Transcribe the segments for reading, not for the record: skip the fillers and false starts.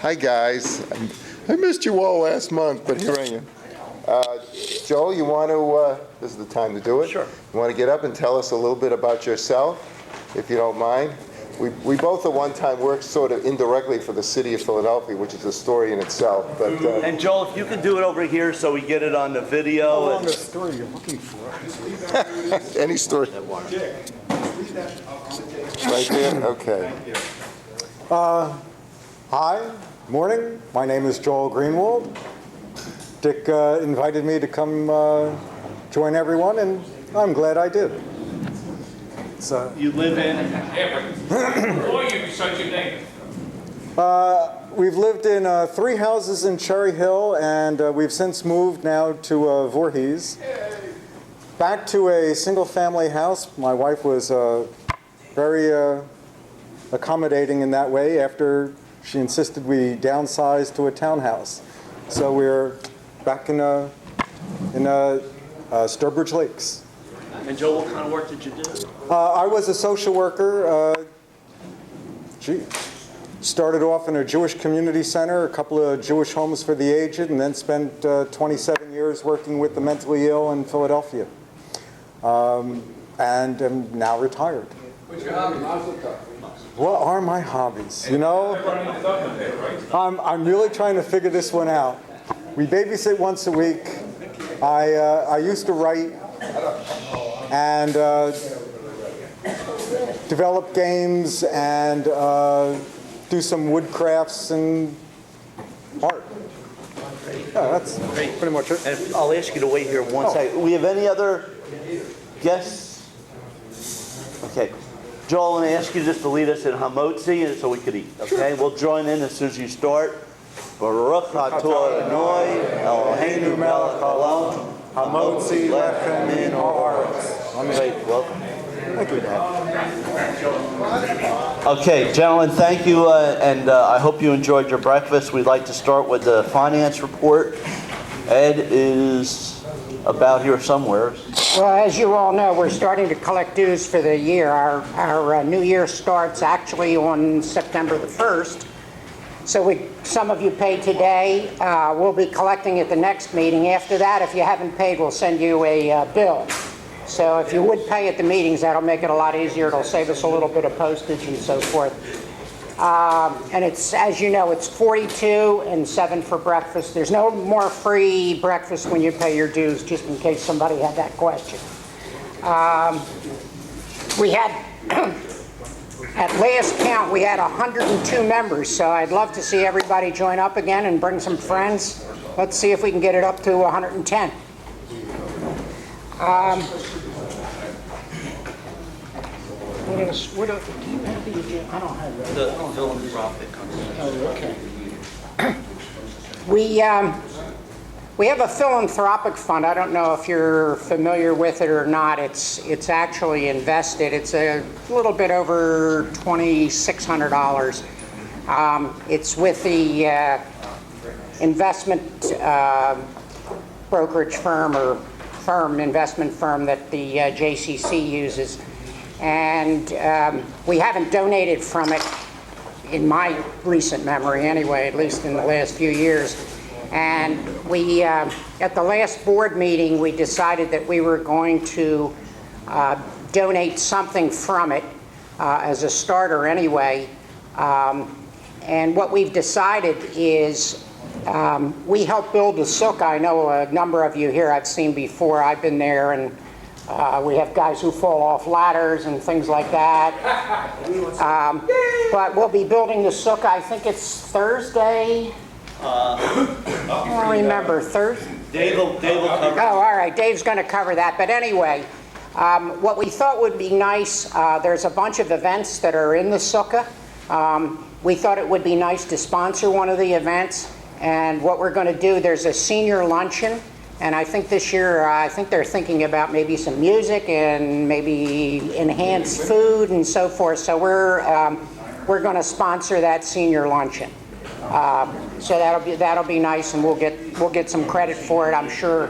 Hi, guys. I missed you all last month, but here I am. Joel, you want to, this is the time to do it? Sure. You want to get up and tell us a little bit about yourself, if you don't mind? We both at one time worked sort of indirectly for the city of Philadelphia, which is a story in itself. But And Joel, if you could do it over here so we get it on the video. How long a story you're looking for? any story. Right there? Okay. Hi, morning. My name is Joel Greenwald. Dick invited me to come join everyone, and I'm glad I did. You live in? We've lived in 3 houses in Cherry Hill, and we've since moved now to Voorhees. Back to a single-family house. My wife was very accommodating in that way after she insisted we downsize to a townhouse. So we're back in Sturbridge Lakes. And Joel, what kind of work did you do? I was a social worker. Started off in a Jewish community center, a couple of Jewish homes for the aged, and then spent 27 years working with the mentally ill in Philadelphia. And am now retired. What's your hobby? What are my hobbies? You know, I'm really trying to figure this one out. We babysit once a week. I used to write and develop games and do some wood crafts and art. Yeah, that's pretty much it. And I'll ask you to wait here one second. We have any other guests? Okay. Joel, I'm going to ask you just to lead us in Hamotzi so we could eat. Okay? We'll join in as soon as you start. Baruch atah Adonai Eloheinu melech haolam hamotzi lechem min haaretz. Great, welcome. Thank you, Dad. Okay, gentlemen, thank you, and I hope you enjoyed your breakfast. We'd like to start with the finance report. Ed is about here somewhere. Well, as you all know, we're starting to collect dues for the year. Our new year starts actually on September the 1st. So some of you paid today. We'll be collecting at the next meeting. After that, if you haven't paid, we'll send you a bill. So if you would pay at the meetings, that'll make it a lot easier. It'll save us a little bit of postage and so forth. And it's, as you know, it's 42 and 7 for breakfast. There's no more free breakfast when you pay your dues, just in case somebody had that question. We had, at last count, we had 102 members, so I'd love to see everybody join up again and bring some friends. Let's see if we can get it up to 110. Do you have the agenda? I don't have that. The philanthropic. Oh, okay. We have a philanthropic fund. I don't know if you're familiar with it or not. It's actually invested. It's a little bit over $2,600. It's with the investment brokerage firm or investment firm that the JCC uses. And we haven't donated from it in my recent memory anyway, at least in the last few years. And we, at the last board meeting, we decided that we were going to donate something from it as a starter anyway. And what we've decided is we helped build the sukkah. I know a number of you here I've seen before. I've been there, and we have guys who fall off ladders and things like that. But we'll be building the sukkah. I think it's Thursday. I don't remember. Thursday? Dave will cover. Oh, all right. Dave's going to cover that. But anyway, what we thought would be nice, there's a bunch of events that are in the sukkah. We thought it would be nice to sponsor one of the events. And what we're going to do, there's a senior luncheon. And I think this year, I think they're thinking about maybe some music and maybe enhanced food and so forth. So we're going to sponsor that senior luncheon. So that'll be nice, and we'll get some credit for it, I'm sure.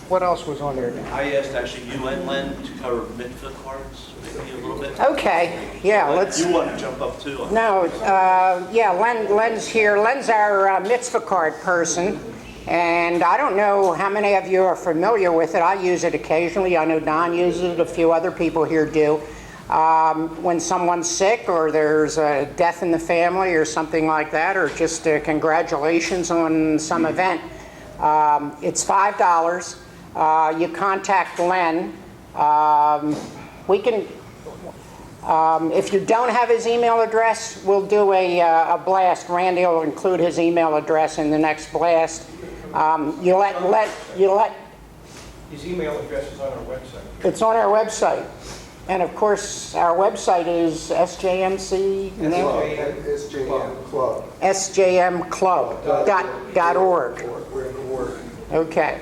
What else was on there? I asked actually you and Len to cover mitzvah cards, maybe a little bit. Okay, yeah, let's. You want to jump up too? No, yeah, Len's here. Len's our mitzvah card person. And I don't know how many of you are familiar with it. I use it occasionally. I know Don uses it. A few other people here do. When someone's sick or there's a death in the family or something like that, or just congratulations on some event, it's $5. You contact Len. We can, if you don't have his email address, we'll do a blast. Randy will include his email address in the next blast. You let. His email address is on our website. It's on our website. And of course, our website is SJMC. SJMclub.org. Okay.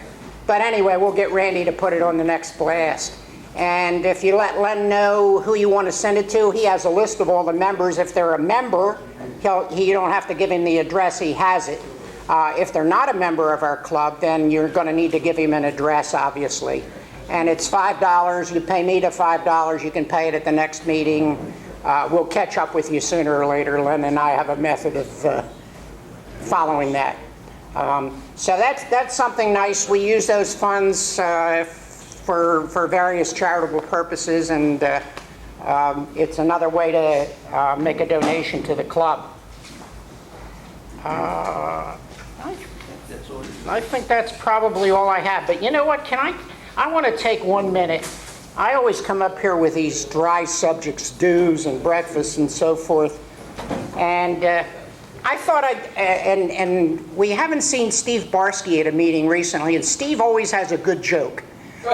But anyway, we'll get Randy to put it on the next blast. And if you let Len know who you want to send it to, he has a list of all the members. If they're a member, you don't have to give him the address, he has it. If they're not a member of our club, then you're going to need to give him an address, obviously. And it's $5. You pay me to $5. You can pay it at the next meeting. We'll catch up with you sooner or later. Len and I have a method of following that. So that's something nice. We use those funds for various charitable purposes, and it's another way to make a donation to the club. I think that's probably all I have. But you know what? I want to take 1 minute. I always come up here with these dry subjects, dues and breakfasts and so forth. And I thought and we haven't seen Steve Barsky at a meeting recently, and Steve always has a good joke.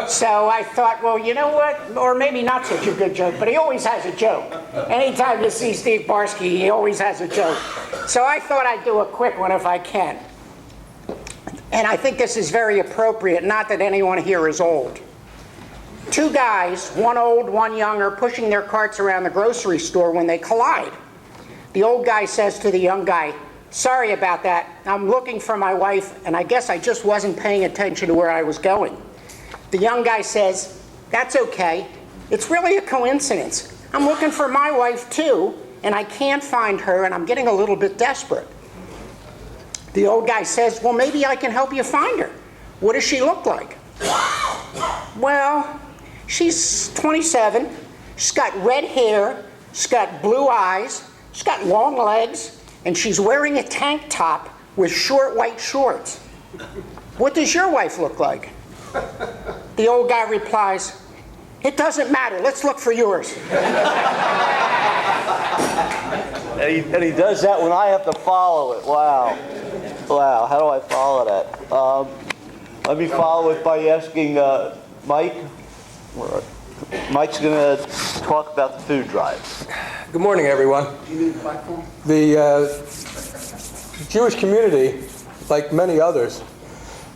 So I thought, well, you know what? Or maybe not such a good joke, but he always has a joke. Anytime you see Steve Barsky, he always has a joke. So I thought I'd do a quick one if I can. And I think this is very appropriate, not that anyone here is old. Two guys, one old, one young, are pushing their carts around the grocery store when they collide. The old guy says to the young guy, "Sorry about that. I'm looking for my wife, and I guess I just wasn't paying attention to where I was going." The young guy says, "That's okay. It's really a coincidence. I'm looking for my wife too, and I can't find her, and I'm getting a little bit desperate." The old guy says, "Well, maybe I can help you find her. What does she look like?" "Well, she's 27. She's got red hair. She's got blue eyes. She's got long legs, and she's wearing a tank top with short white shorts. What does your wife look like?" The old guy replies, "It doesn't matter. Let's look for yours." And he does that when I have to follow it. Wow. Wow, how do I follow that? Let me follow it by asking Mike. Mike's going to talk about the food drive. Good morning, everyone. The Jewish community, like many others,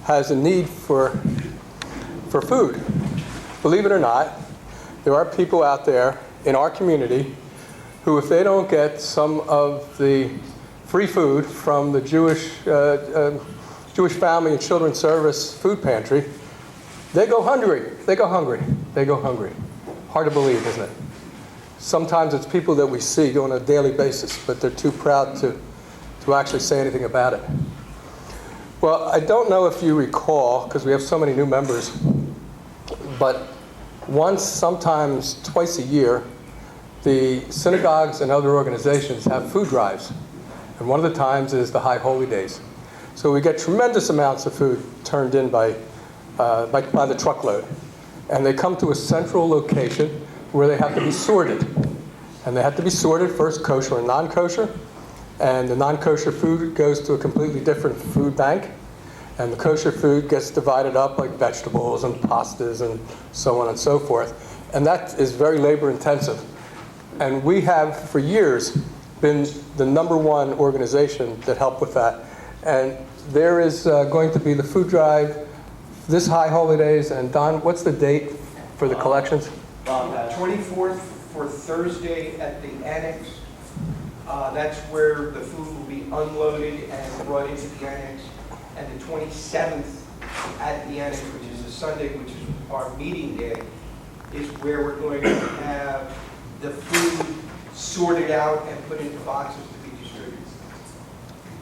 has a need for food. Believe it or not, there are people out there in our community who, if they don't get some of the free food from the Jewish Family and Children's Service food pantry, they go hungry. They go hungry. They go hungry. Hard to believe, isn't it? Sometimes it's people that we see on a daily basis, but they're too proud to actually say anything about it. Well, I don't know if you recall, because we have so many new members, but once, sometimes twice a year, the synagogues and other organizations have food drives. And one of the times is the High Holy Days. So we get tremendous amounts of food turned in by the truckload. And they come to a central location where they have to be sorted. And they have to be sorted, first kosher and non-kosher. And the non-kosher food goes to a completely different food bank. And the kosher food gets divided up like vegetables and pastas and so on and so forth. And that is very labor intensive. And we have, for years, been the #1 organization that helped with that. And there is going to be the food drive this High Holidays. And Don, what's the date for the collections? 24th for Thursday at the annex. That's where the food will be unloaded and brought into the annex. And the 27th at the annex, which is a Sunday, which is our meeting day, is where we're going to have the food sorted out and put into boxes to be distributed.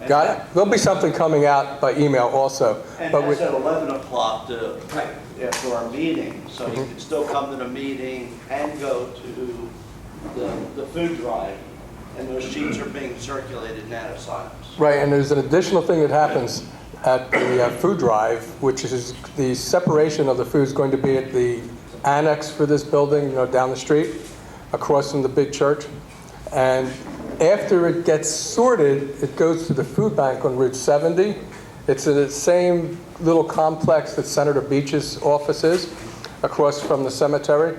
Got it? There'll be something coming out by email also. And but that's at 11 o'clock Right. after our meeting, so you can still come to the meeting and go to the food drive, and those sheets are being circulated now to Silence. Right, and there's an additional thing that happens at the food drive, which is the separation of the food is going to be at the annex for this building, down the street, across from the big church. And after it gets sorted, it goes to the food bank on Route 70. It's in the same little complex that Senator Beach's office is, across from the cemetery.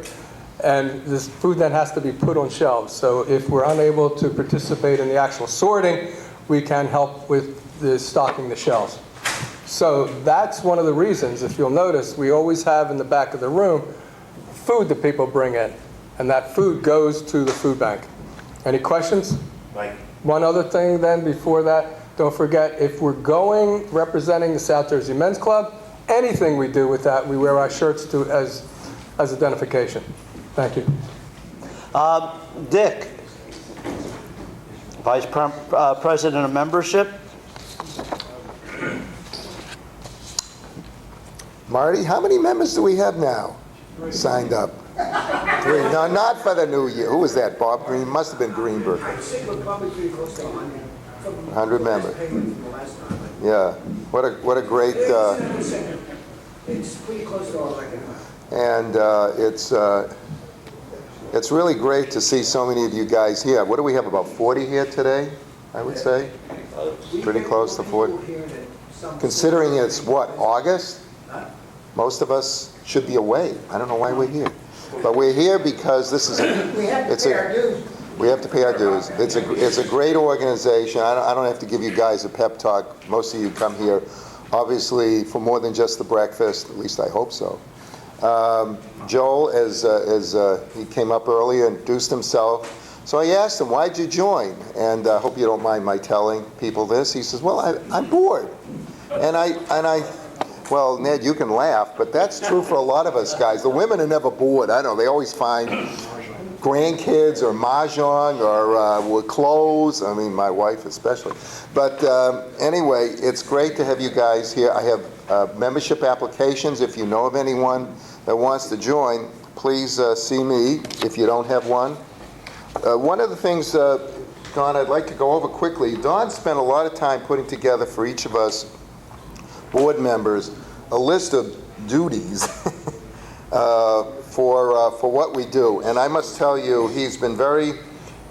And this food then has to be put on shelves. So if we're unable to participate in the actual sorting, we can help with the stocking the shelves. So that's one of the reasons, if you'll notice, we always have in the back of the room food that people bring in. And that food goes to the food bank. Any questions? Right. One other thing then before that, don't forget, if we're going representing the South Jersey Men's Club, anything we do with that, we wear our shirts to as identification. Thank you. Dick, Vice President of Membership. Marty, how many members do we have now signed up? 3. No, not for the new year. Who was that? Bob Green? Must have been Greenberg. I think we're probably pretty close to 100. 100 members. Payment from the last time, but Yeah. What a great, it's pretty close to all I can. and it's really great to see so many of you guys here. What do we have, about 40 here today, I would say? Pretty close to 40. Considering it's what, August? Most of us should be away. I don't know why we're here. But we're here because this is We have to pay our dues. we have to pay our dues. It's a great organization. I don't have to give you guys a pep talk. Most of you come here, obviously, for more than just the breakfast. At least I hope so. Joel, as he came up earlier, introduced himself. So I asked him, "Why'd you join?" And I hope you don't mind my telling people this. He says, "Well, I'm bored," and I. Well, Ned, you can laugh, but that's true for a lot of us guys. The women are never bored. I don't know. They always find grandkids or mahjong or with clothes. I mean, my wife especially. But anyway, it's great to have you guys here. I have membership applications. If you know of anyone that wants to join, please see me if you don't have one. One of the things, Don, I'd like to go over quickly. Don spent a lot of time putting together for each of us board members a list of duties for what we do. And I must tell you, he's been very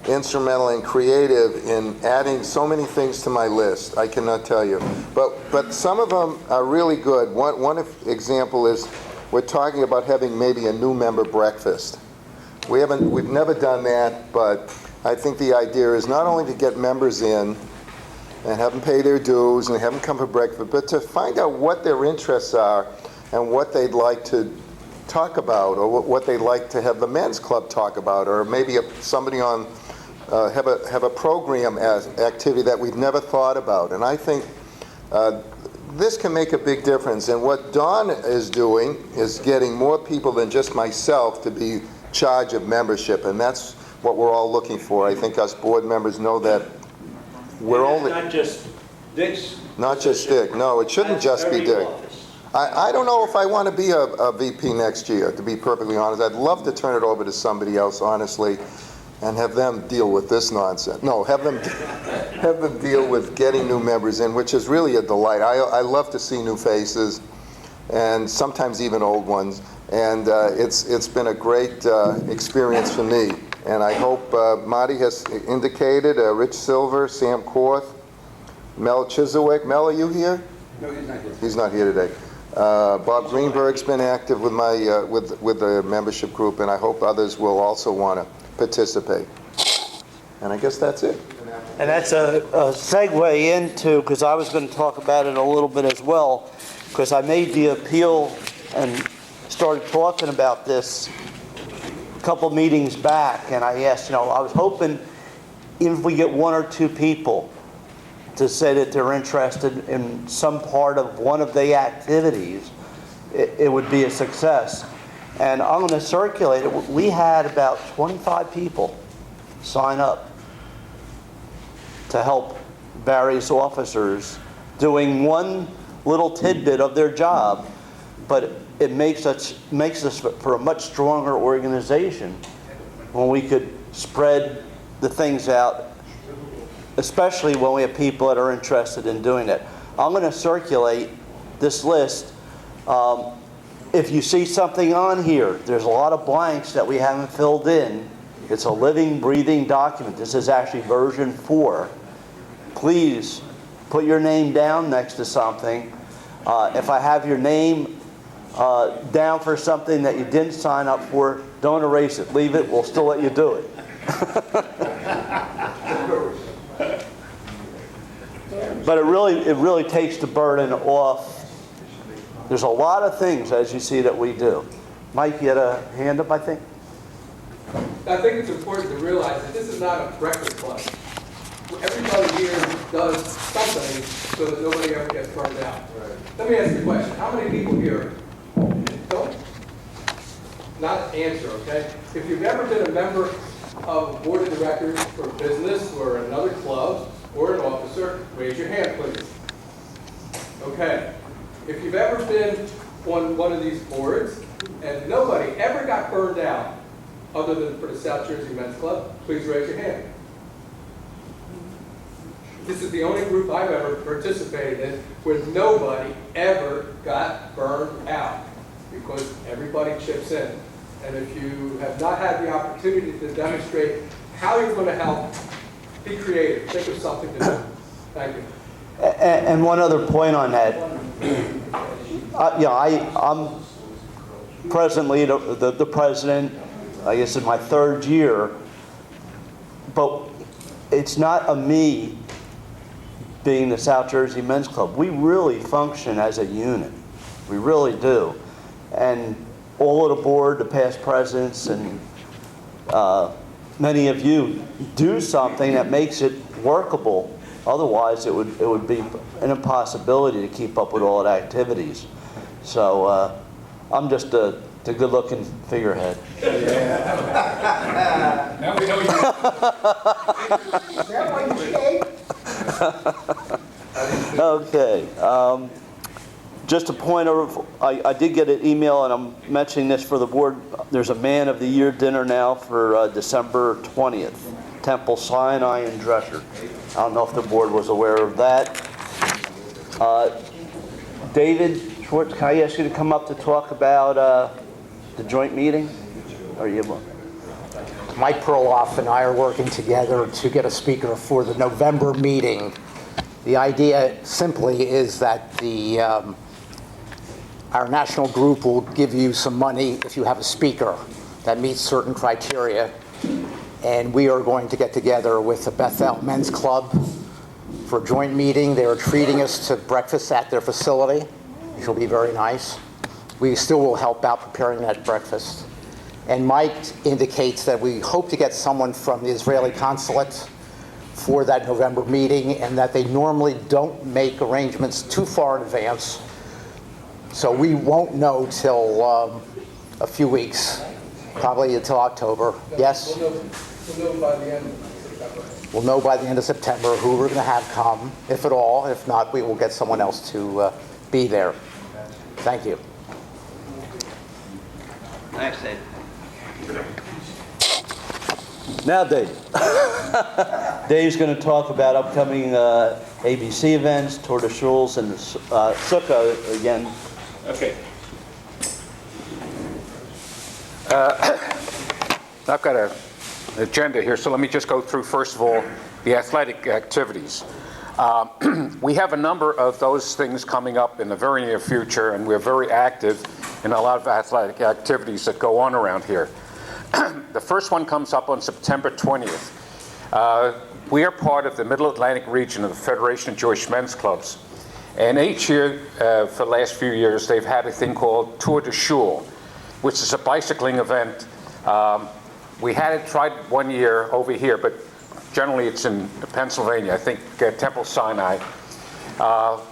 instrumental and creative in adding so many things to my list. I cannot tell you. But some of them are really good. One example is we're talking about having maybe a new member breakfast. We've never done that, but I think the idea is not only to get members in and have them pay their dues and have them come for breakfast, but to find out what their interests are and what they'd like to talk about, or what they'd like to have the men's club talk about, or maybe somebody on have a program activity that we've never thought about. And I think this can make a big difference. And what Dawn is doing is getting more people than just myself to be in charge of membership, and that's what we're all looking for. I think us board members know that we're only Not just Dick's. not just Dick. No, it shouldn't just be Dick. I don't know if I want to be a VP next year, to be perfectly honest. I'd love to turn it over to somebody else, honestly, and have them deal with this nonsense. No, have them deal with getting new members in, which is really a delight. I love to see new faces, and sometimes even old ones. And it's been a great experience for me. And I hope Marty has indicated, Rich Silver, Sam Korth, Mel Chiswick. Mel, are you here? No, he's not here. He's not here today. Bob Greenberg's been active with my with the membership group, and I hope others will also want to participate. And I guess that's it. And that's a segue into, because I was going to talk about it a little bit as well, because I made the appeal and started talking about this a couple meetings back, and I asked, I was hoping if we get one or two people to say that they're interested in some part of one of the activities, it would be a success. And I'm going to circulate it. We had about 25 people sign up to help various officers doing one little tidbit of their job, but it makes us for a much stronger organization when we could spread the things out, especially when we have people that are interested in doing it. I'm going to circulate this list. If you see something on here, there's a lot of blanks that we haven't filled in. It's a living, breathing document. This is actually version 4. Please put your name down next to something. If I have your name down for something that you didn't sign up for, don't erase it. Leave it. We'll still let you do it. But it really takes the burden off. There's a lot of things, as you see, that we do. Mike, you had a hand up, I think? I think it's important to realize that this is not a breakfast club. Everybody here does something so that nobody ever gets burned out. Let me ask you a question. How many people here don't? Not answer, okay? If you've ever been a member of a board of directors for a business or another club or an officer, raise your hand, please. Okay. If you've ever been on one of these boards and nobody ever got burned out other than for the South Jersey Men's Club, please raise your hand. This is the only group I've ever participated in where nobody ever got burned out because everybody chips in. And if you have not had the opportunity to demonstrate how you're going to help, be creative. Think of something to do. Thank you. And one other point on that. I'm presently the president, I guess in my 3rd year, but it's not a me being the South Jersey Men's Club. We really function as a unit. We really do. And all of the board, the past presidents, and many of you do something that makes it workable. Otherwise, it would be an impossibility to keep up with all the activities. So I'm just a good-looking figurehead. Now we know you. Is that why you stayed? Okay. Just a point of, I did get an email, and I'm mentioning this for the board. There's a Man of the Year dinner now for December 20th, Temple Sinai in Dresser. I don't know if the board was aware of that. David Schwartz, can I ask you to come up to talk about the joint meeting? Or you? Mike Perloff and I are working together to get a speaker for the November meeting. The idea simply is that our national group will give you some money if you have a speaker that meets certain criteria. And we are going to get together with the Bethel Men's Club for a joint meeting. They are treating us to breakfast at their facility, which will be very nice. We still will help out preparing that breakfast. And Mike indicates that we hope to get someone from the Israeli consulate for that November meeting, and that they normally don't make arrangements too far in advance. So we won't know till a few weeks, probably until October. Yes? We'll know by the end of September. We'll know by the end of September who we're going to have come, if at all. If not, we will get someone else to be there. Thank you. Thanks, Dave. Now, Dave. Dave's going to talk about upcoming ABC events, Tour de Shuls, and Sukkah again. Okay. I've got an agenda here, so let me just go through, first of all, the athletic activities. We have a number of those things coming up in the very near future, and we're very active in a lot of athletic activities that go on around here. The first one comes up on September 20th. We are part of the Middle Atlantic region of the Federation of Jewish Men's Clubs. And each year, for the last few years, they've had a thing called Tour de Shul, which is a bicycling event. We had it tried one year over here, but generally it's in Pennsylvania, I think Temple Sinai.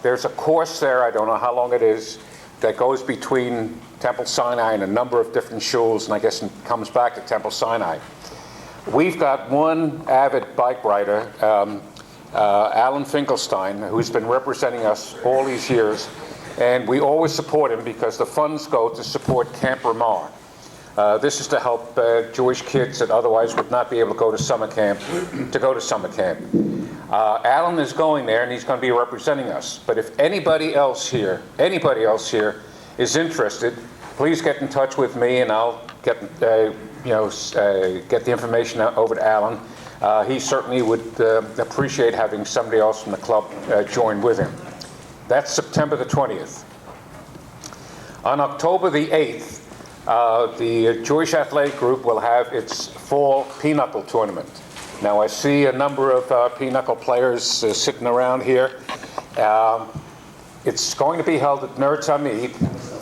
There's a course there, I don't know how long it is, that goes between Temple Sinai and a number of different shuls, and I guess it comes back to Temple Sinai. We've got one avid bike rider, Alan Finkelstein, who's been representing us all these years, and we always support him because the funds go to support Camp Ramah. This is to help Jewish kids that otherwise would not be able to go to summer camp, Alan is going there, and he's going to be representing us. But if anybody else here is interested, please get in touch with me, and I'll get the information over to Alan. He certainly would appreciate having somebody else from the club join with him. That's September the 20th. On October the 8th, the Jewish Athletic Group will have its fall pinochle tournament. Now, I see a number of pinochle players sitting around here. It's going to be held at Ner Tamid,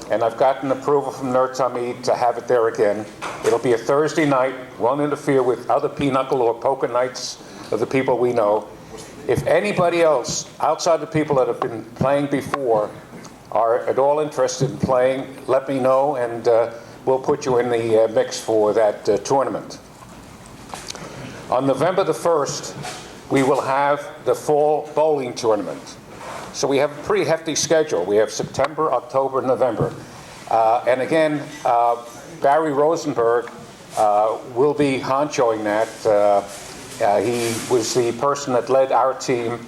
and I've gotten approval from Ner Tamid to have it there again. It'll be a Thursday night. Won't interfere with other pinochle or poker nights of the people we know. If anybody else, outside the people that have been playing before, are at all interested in playing, let me know, and we'll put you in the mix for that tournament. On November the 1st, we will have the fall bowling tournament. So we have a pretty hefty schedule. We have September, October, November. And again, Barry Rosenberg will be honchoing that. He was the person that led our team.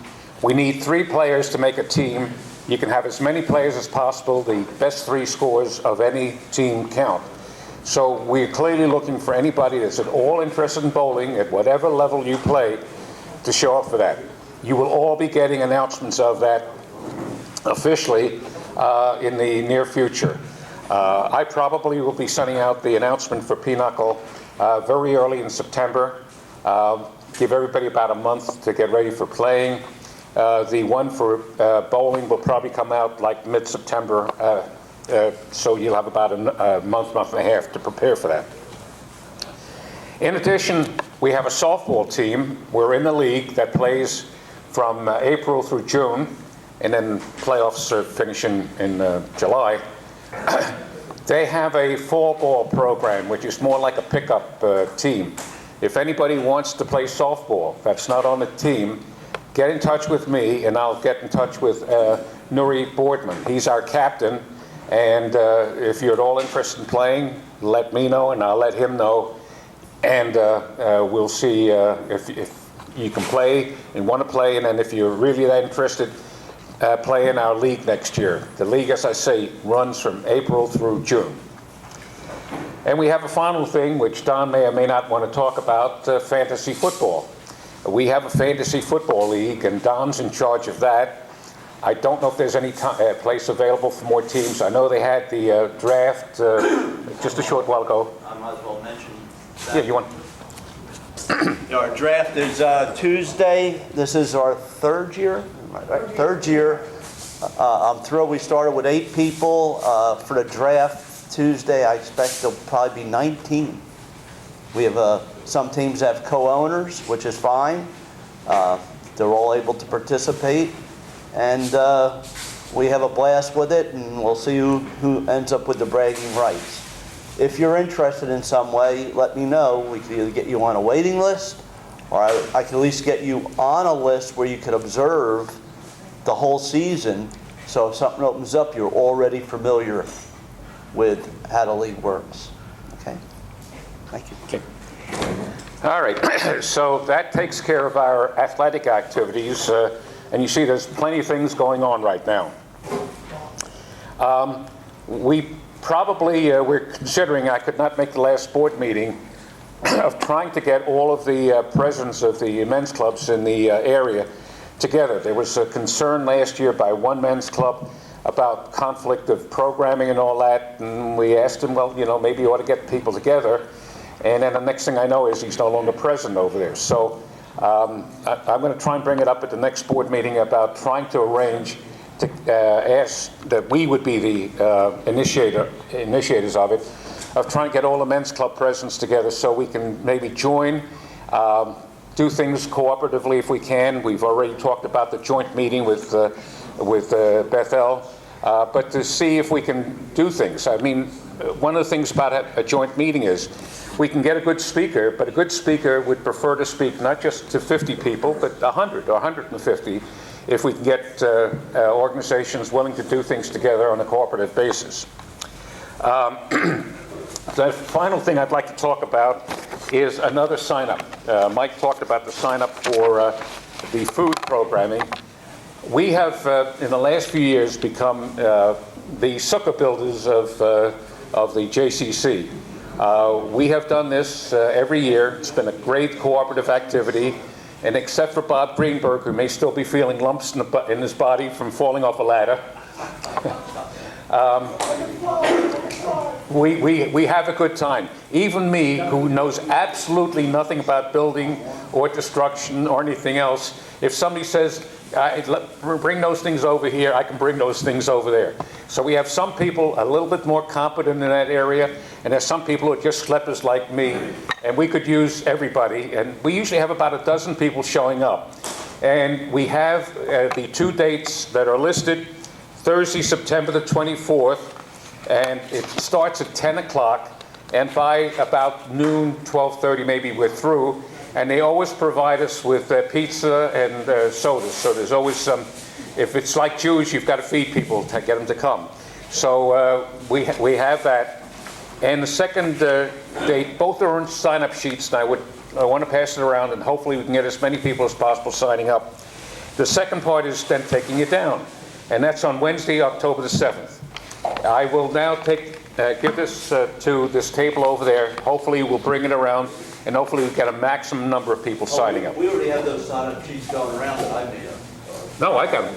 We need 3 players to make a team. You can have as many players as possible. The best 3 scores of any team count. So we're clearly looking for anybody that's at all interested in bowling at whatever level you play to show up for that. You will all be getting announcements of that officially in the near future. I probably will be sending out the announcement for Pinochle very early in September. Give everybody about a month to get ready for playing. The one for bowling will probably come out like mid-September, so you'll have about a month and a half to prepare for that. In addition, we have a softball team. We're in the league that plays from April through June, and then playoffs are finishing in July. They have a fall ball program, which is more like a pickup team. If anybody wants to play softball that's not on the team, get in touch with me, and I'll get in touch with Nuri Boardman. He's our captain, and if you're at all interested in playing, let me know, and I'll let him know, and we'll see if you can play and want to play, and then if you're really that interested, play in our league next year. The league, as I say, runs from April through June. And we have a final thing, which Don may or may not want to talk about, fantasy football. We have a fantasy football league, and Don's in charge of that. I don't know if there's any place available for more teams. I know they had the draft just a short while ago. I might as well mention that. Yeah, you want? Our draft is Tuesday. This is our third year. Right? Third year. I'm thrilled we started with 8 people for the draft. Tuesday, I expect there'll probably be 19. We have some teams have co-owners, which is fine. They're all able to participate, and we have a blast with it, and we'll see who ends up with the bragging rights. If you're interested in some way, let me know. We can either get you on a waiting list, or I can at least get you on a list where you could observe the whole season, so if something opens up, you're already familiar with how the league works. Okay? Thank you. Okay. All right, so that takes care of our athletic activities, and you see there's plenty of things going on right now. We probably, we're considering, I could not make the last board meeting, of trying to get all of the presidents of the men's clubs in the area together. There was a concern last year by one men's club about conflict of programming and all that, and we asked him, well, you know, maybe you ought to get people together. And then the next thing I know is he's no longer president over there. So I'm going to try and bring it up at the next board meeting about trying to arrange to ask that we would be the initiators of it, of trying to get all the men's club presidents together so we can maybe join, do things cooperatively if we can. We've already talked about the joint meeting with Bethel. but to see if we can do things. I mean, one of the things about a joint meeting is we can get a good speaker, but a good speaker would prefer to speak not just to 50 people, but 100 or 150 if we can get organizations willing to do things together on a cooperative basis. The final thing I'd like to talk about is another sign-up. Mike talked about the sign-up for the food programming. We have, in the last few years, become the sukkah builders of the JCC. We have done this every year. It's been a great cooperative activity. And except for Bob Greenberg, who may still be feeling lumps in his body from falling off a ladder, we have a good time. Even me, who knows absolutely nothing about building or destruction or anything else, if somebody says, bring those things over here, I can bring those things over there. So we have some people a little bit more competent in that area, and there's some people who are just schleppers like me, and we could use everybody. And we usually have about a dozen people showing up. And we have the 2 dates that are listed: Thursday, September the 24th, and it starts at 10 o'clock, and by about noon, 12:30 maybe, we're through. And they always provide us with pizza and sodas. So there's always some, if it's like Jews, you've got to feed people to get them to come. So we have that. And the second date, both are on sign-up sheets, and I want to pass it around, and hopefully we can get as many people as possible signing up. The second part is then taking it down, and that's on Wednesday, October the 7th. I will now give this to this table over there. Hopefully we'll bring it around, and hopefully we'll get a maximum number of people signing up. We already have those sign-up sheets going around that I made up. No, I got them.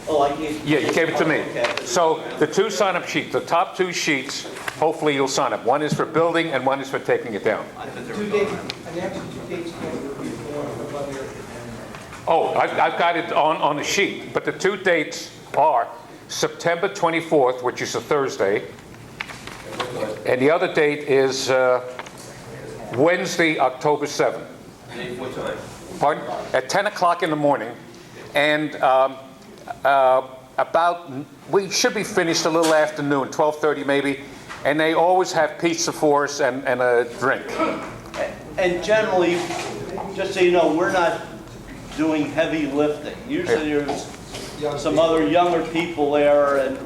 Oh, I gave. Yeah, you gave it to me. Okay. So the 2 sign-up sheets, the top 2 sheets, hopefully you'll sign up. One is for building and one is for taking it down. 2 dates, and after 2 dates, before. Oh, I've got it on the sheet, but the 2 dates are September 24th, which is a Thursday, and the other date is Wednesday, October 7th. Pardon? At 10 o'clock in the morning, and we should be finished a little afternoon, 12:30 maybe, and they always have pizza for us and a drink. And generally, just so you know, we're not doing heavy lifting. Usually there's some other younger people there, and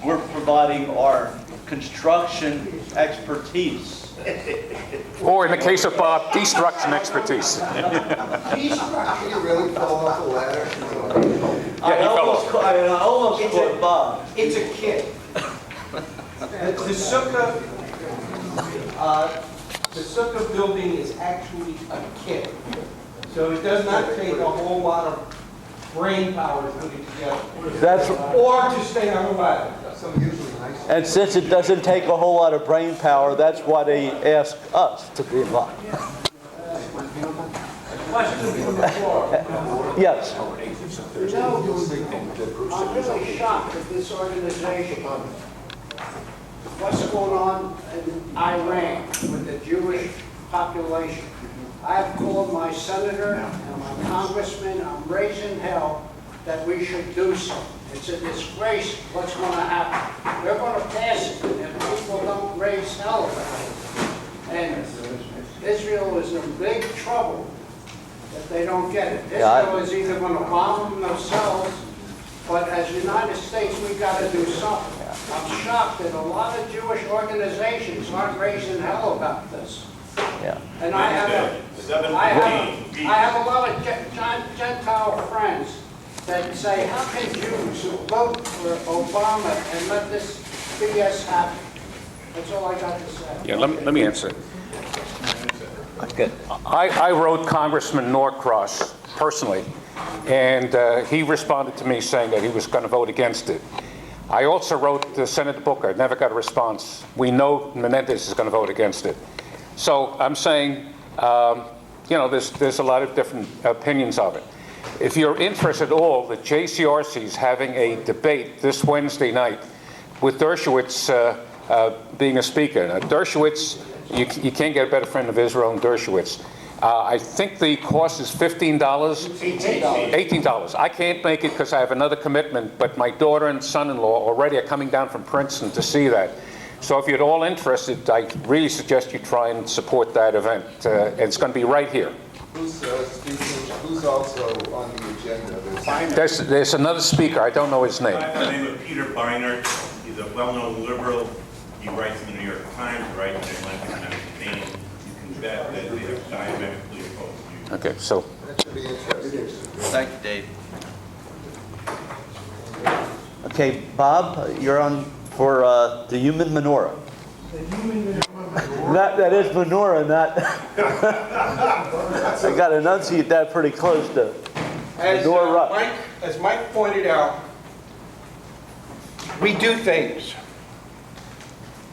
we're providing our construction expertise. Or in the case of Bob, destruction expertise. Can you really fall off a ladder? I almost caught Bob. It's a kit. The sukkah building is actually a kit. So it does not take a whole lot of brain power to put it together. Or to stay on the ladder. And since it doesn't take a whole lot of brain power, that's why they ask us to be involved. Yes. You know, I'm really shocked at this organization. What's going on in Iran with the Jewish population? I've called my senator and my congressman. I'm raising hell that we should do so. It's a disgrace what's going to happen. We're going to pass it if people don't raise hell about it. And Israel is in big trouble if they don't get it. Israel is either going to bomb them themselves, but as United States, we've got to do something. I'm shocked that a lot of Jewish organizations aren't raising hell about this. Yeah. And I have a lot of Gentile friends that say, how can Jews vote for Obama and let this BS happen? That's all I got to say. Yeah, let me answer. Good. I wrote Congressman Norcross personally, and he responded to me saying that he was going to vote against it. I also wrote Senator Booker, never got a response. We know Menendez is going to vote against it. So I'm saying, there's a lot of different opinions of it. If you're interested at all, the JCRC is having a debate this Wednesday night with Dershowitz being a speaker. Now, Dershowitz, you can't get a better friend of Israel than Dershowitz. I think the cost is $15? $18. I can't make it because I have another commitment, but my daughter and son-in-law already are coming down from Princeton to see that. So if you're all interested, I really suggest you try and support that event. And it's going to be right here. Who's speaking? Who's also on the agenda? There's another speaker. I don't know his name. I have the name of Peter Beinart. He's a well-known liberal. He writes in the New York Times, he writes in the Atlantic Magazine. You can bet that they are diametrically opposed to you. Okay, so. That should be interesting. Thank you, Dave. Okay, Bob, you're on for the human menorah. That is menorah, not. I got to enunciate that pretty close to. As Mike pointed out, we do things.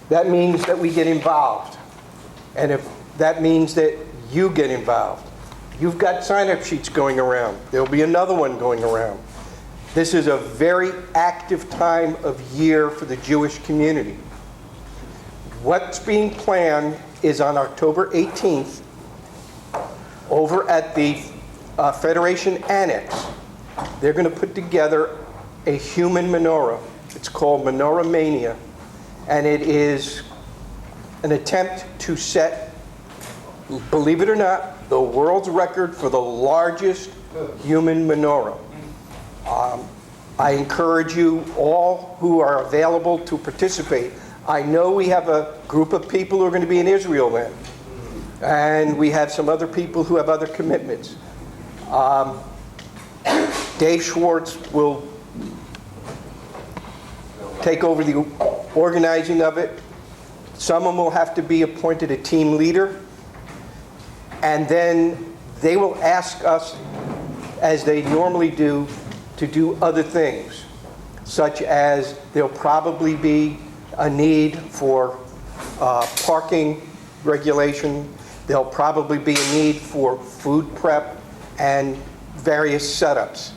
That means that we get involved. And if that means that you get involved. You've got sign-up sheets going around. There'll be another one going around. This is a very active time of year for the Jewish community. What's being planned is on October 18th, over at the Federation Annex, they're going to put together a human menorah. It's called Menorah Mania, and it is an attempt to set, believe it or not, the world's record for the largest human menorah. I encourage you all who are available to participate. I know we have a group of people who are going to be in Israel then, and we have some other people who have other commitments. Dave Schwartz will take over the organizing of it. Someone will have to be appointed a team leader, and then they will ask us, as they normally do, to do other things, such as there'll probably be a need for parking regulation. There'll probably be a need for food prep and various setups.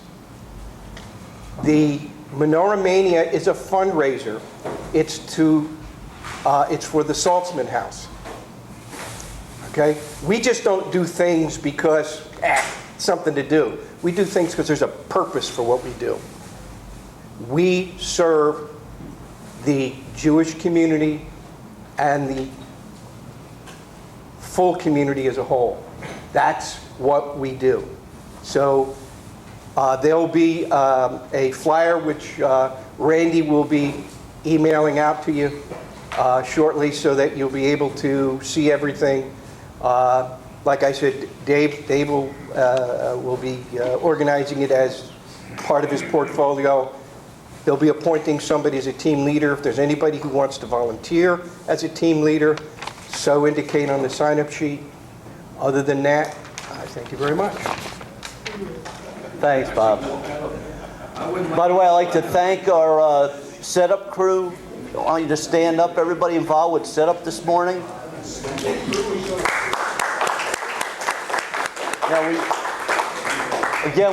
The Menorah Mania is a fundraiser. It's for the Saltzman House. Okay? We just don't do things because something to do. We do things because there's a purpose for what we do. We serve the Jewish community and the full community as a whole. That's what we do. So there'll be a flyer which Randy will be emailing out to you shortly so that you'll be able to see everything. Like I said, Dave will be organizing it as part of his portfolio. They'll be appointing somebody as a team leader. If there's anybody who wants to volunteer as a team leader, so indicate on the sign-up sheet. Other than that, I thank you very much. Thanks, Bob. By the way, I'd like to thank our setup crew. I want you to stand up, everybody involved with setup this morning. Now,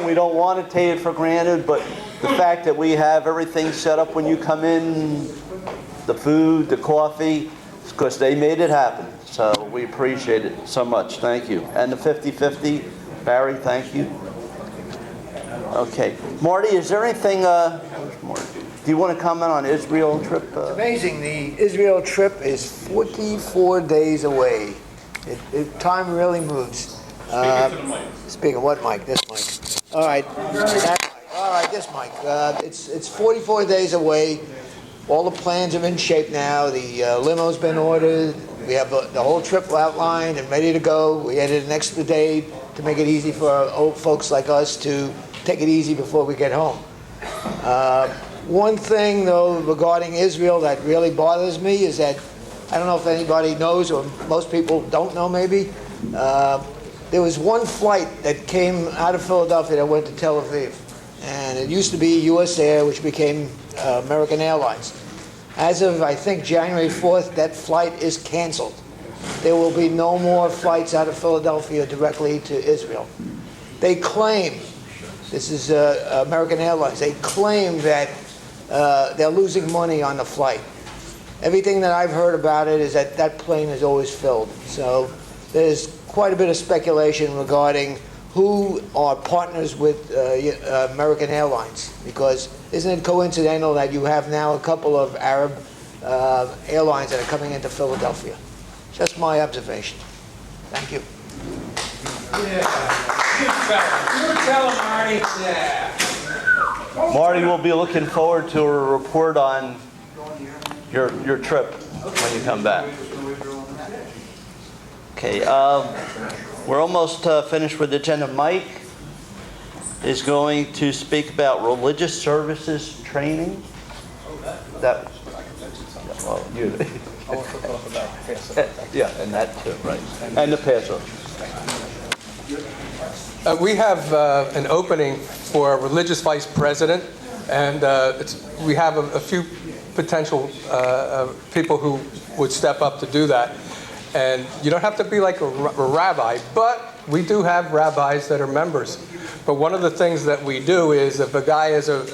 we don't want to take it for granted, but the fact that we have everything set up when you come in, the food, the coffee, it's because they made it happen. So we appreciate it so much. Thank you. And the 50-50, Barry, thank you. Okay. Marty, is there anything, do you want to comment on Israel trip? It's amazing. The Israel trip is 44 days away. Time really moves. Speaking of what mic? This mic. All right. That mic. All right, this mic. It's 44 days away. All the plans are in shape now. The limo's been ordered. We have the whole trip outlined and ready to go. We added an extra day to make it easy for old folks like us to take it easy before we get home. One thing, though, regarding Israel that really bothers me is that, I don't know if anybody knows, or most people don't know maybe, there was one flight that came out of Philadelphia that went to Tel Aviv. And it used to be US Air, which became American Airlines. As of, I think, January 4th, that flight is canceled. There will be no more flights out of Philadelphia directly to Israel. They claim, this is American Airlines, they claim that they're losing money on the flight. Everything that I've heard about it is that that plane is always filled. So there's quite a bit of speculation regarding who are partners with American Airlines, because isn't it coincidental that you have now a couple of Arab airlines that are coming into Philadelphia? Just my observation. Thank you. Marty will be looking forward to a report on your trip when you come back. Okay, we're almost finished with the agenda. Mike is going to speak about religious services training. That, well, you. Yeah, and that too, right. And the Passover. We have an opening for a religious vice president, and we have a few potential people who would step up to do that. And you don't have to be like a rabbi, but we do have rabbis that are members. But one of the things that we do is if a guy is a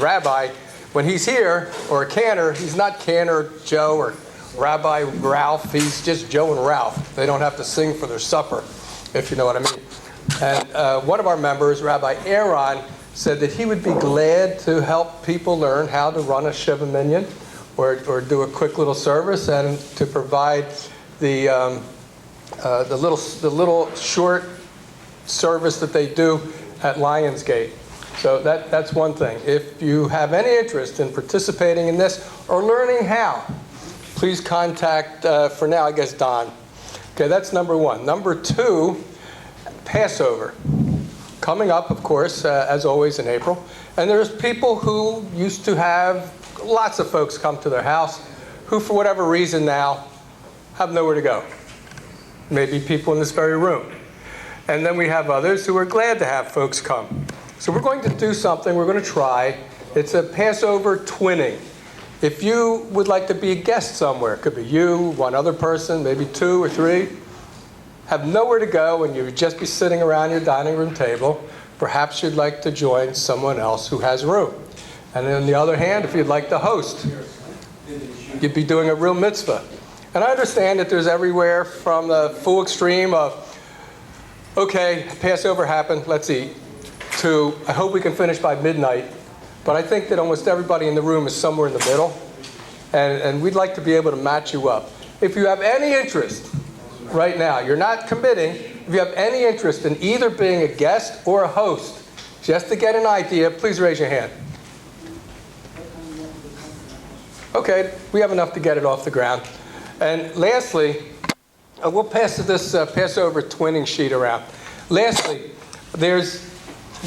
rabbi, when he's here, or a cantor, he's not Cantor Joe or Rabbi Ralph, he's just Joe and Ralph. They don't have to sing for their supper, if you know what I mean. And one of our members, Rabbi Aaron, said that he would be glad to help people learn how to run a Shiva Minyan or do a quick little service, and to provide the little short service that they do at Lionsgate. So that's one thing. If you have any interest in participating in this or learning how, please contact, for now, I guess, Don. Okay, that's number one. Number two, Passover. Coming up, of course, as always, in April. And there's people who used to have lots of folks come to their house who, for whatever reason now, have nowhere to go. Maybe people in this very room. And then we have others who are glad to have folks come. So we're going to do something, we're going to try. It's a Passover twinning. If you would like to be a guest somewhere, it could be you, one other person, maybe two or three, have nowhere to go and you would just be sitting around your dining room table, perhaps you'd like to join someone else who has room. And on the other hand, if you'd like to host, you'd be doing a real mitzvah. And I understand that there's everywhere from the full extreme of, okay, Passover happened, let's eat, to I hope we can finish by midnight. But I think that almost everybody in the room is somewhere in the middle. And we'd like to be able to match you up. If you have any interest right now, you're not committing, if you have any interest in either being a guest or a host, just to get an idea, please raise your hand. Okay, we have enough to get it off the ground. And lastly, we'll pass this Passover twinning sheet around. Lastly, there's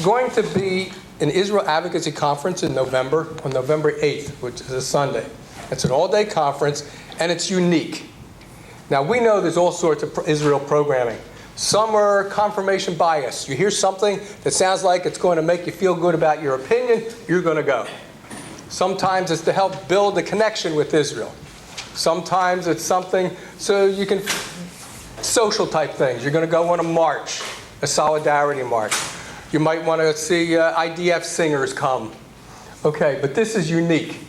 going to be an Israel Advocacy Conference in November, on November 8th, which is a Sunday. It's an all-day conference, and it's unique. Now, we know there's all sorts of Israel programming. Some are confirmation bias. You hear something that sounds like it's going to make you feel good about your opinion, you're going to go. Sometimes it's to help build a connection with Israel. Sometimes it's something so you can, social type things. You're going to go on a march, a solidarity march. You might want to see IDF singers come. Okay, but this is unique.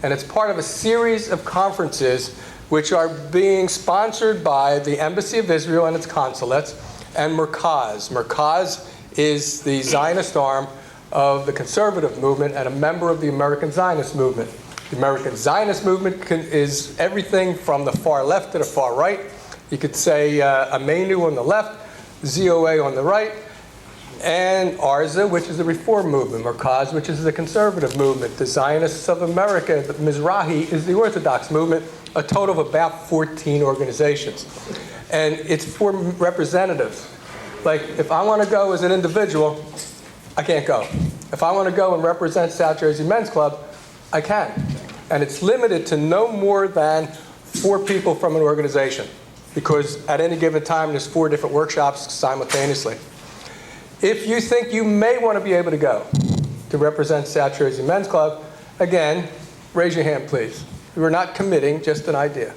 And it's part of a series of conferences which are being sponsored by the Embassy of Israel and its consulates and Merkaz. Merkaz is the Zionist arm of the conservative movement and a member of the American Zionist movement. The American Zionist movement is everything from the far left to the far right. You could say Amenu on the left, ZOA on the right, and Arza, which is the Reform movement, Merkaz, which is the conservative movement, the Zionists of America, the Mizrahi is the Orthodox movement, a total of about 14 organizations. And it's for representatives. Like, if I want to go as an individual, I can't go. If I want to go and represent South Jersey Men's Club, I can. And it's limited to no more than 4 people from an organization, because at any given time, there's 4 different workshops simultaneously. If you think you may want to be able to go to represent South Jersey Men's Club, again, raise your hand, please. We're not committing, just an idea.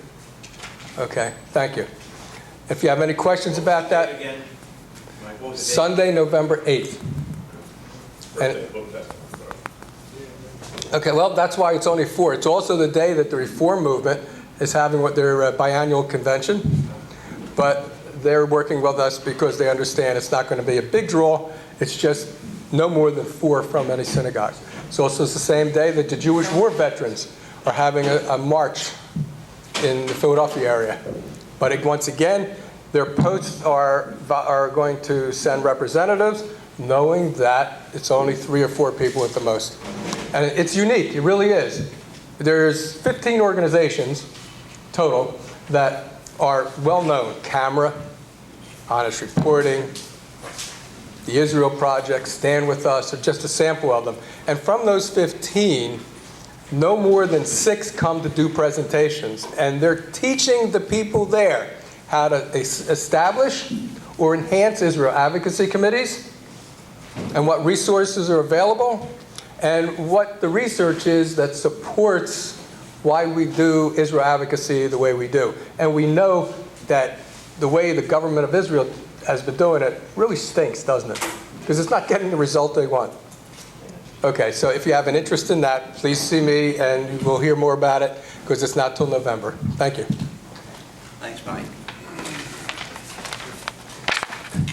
Okay, thank you. If you have any questions about that, Sunday, November 8th. And, okay, well, that's why it's only 4. It's also the day that the Reform movement is having what their biannual convention. But they're working with us because they understand it's not going to be a big draw. It's just no more than 4 from any synagogue. It's also the same day that the Jewish war veterans are having a march in the Philadelphia area. But once again, their posts are going to send representatives, knowing that it's only 3 or 4 people at the most. And it's unique, it really is. There's 15 organizations total that are well-known. Camera, Honest Reporting, the Israel Project, Stand With Us, are just a sample of them. And from those 15, no more than 6 come to do presentations. And they're teaching the people there how to establish or enhance Israel advocacy committees, and what resources are available, and what the research is that supports why we do Israel advocacy the way we do. And we know that the way the government of Israel has been doing it really stinks, doesn't it? Because it's not getting the result they want. Okay, so if you have an interest in that, please see me and we'll hear more about it, because it's not till November. Thank you. Thanks, Mike.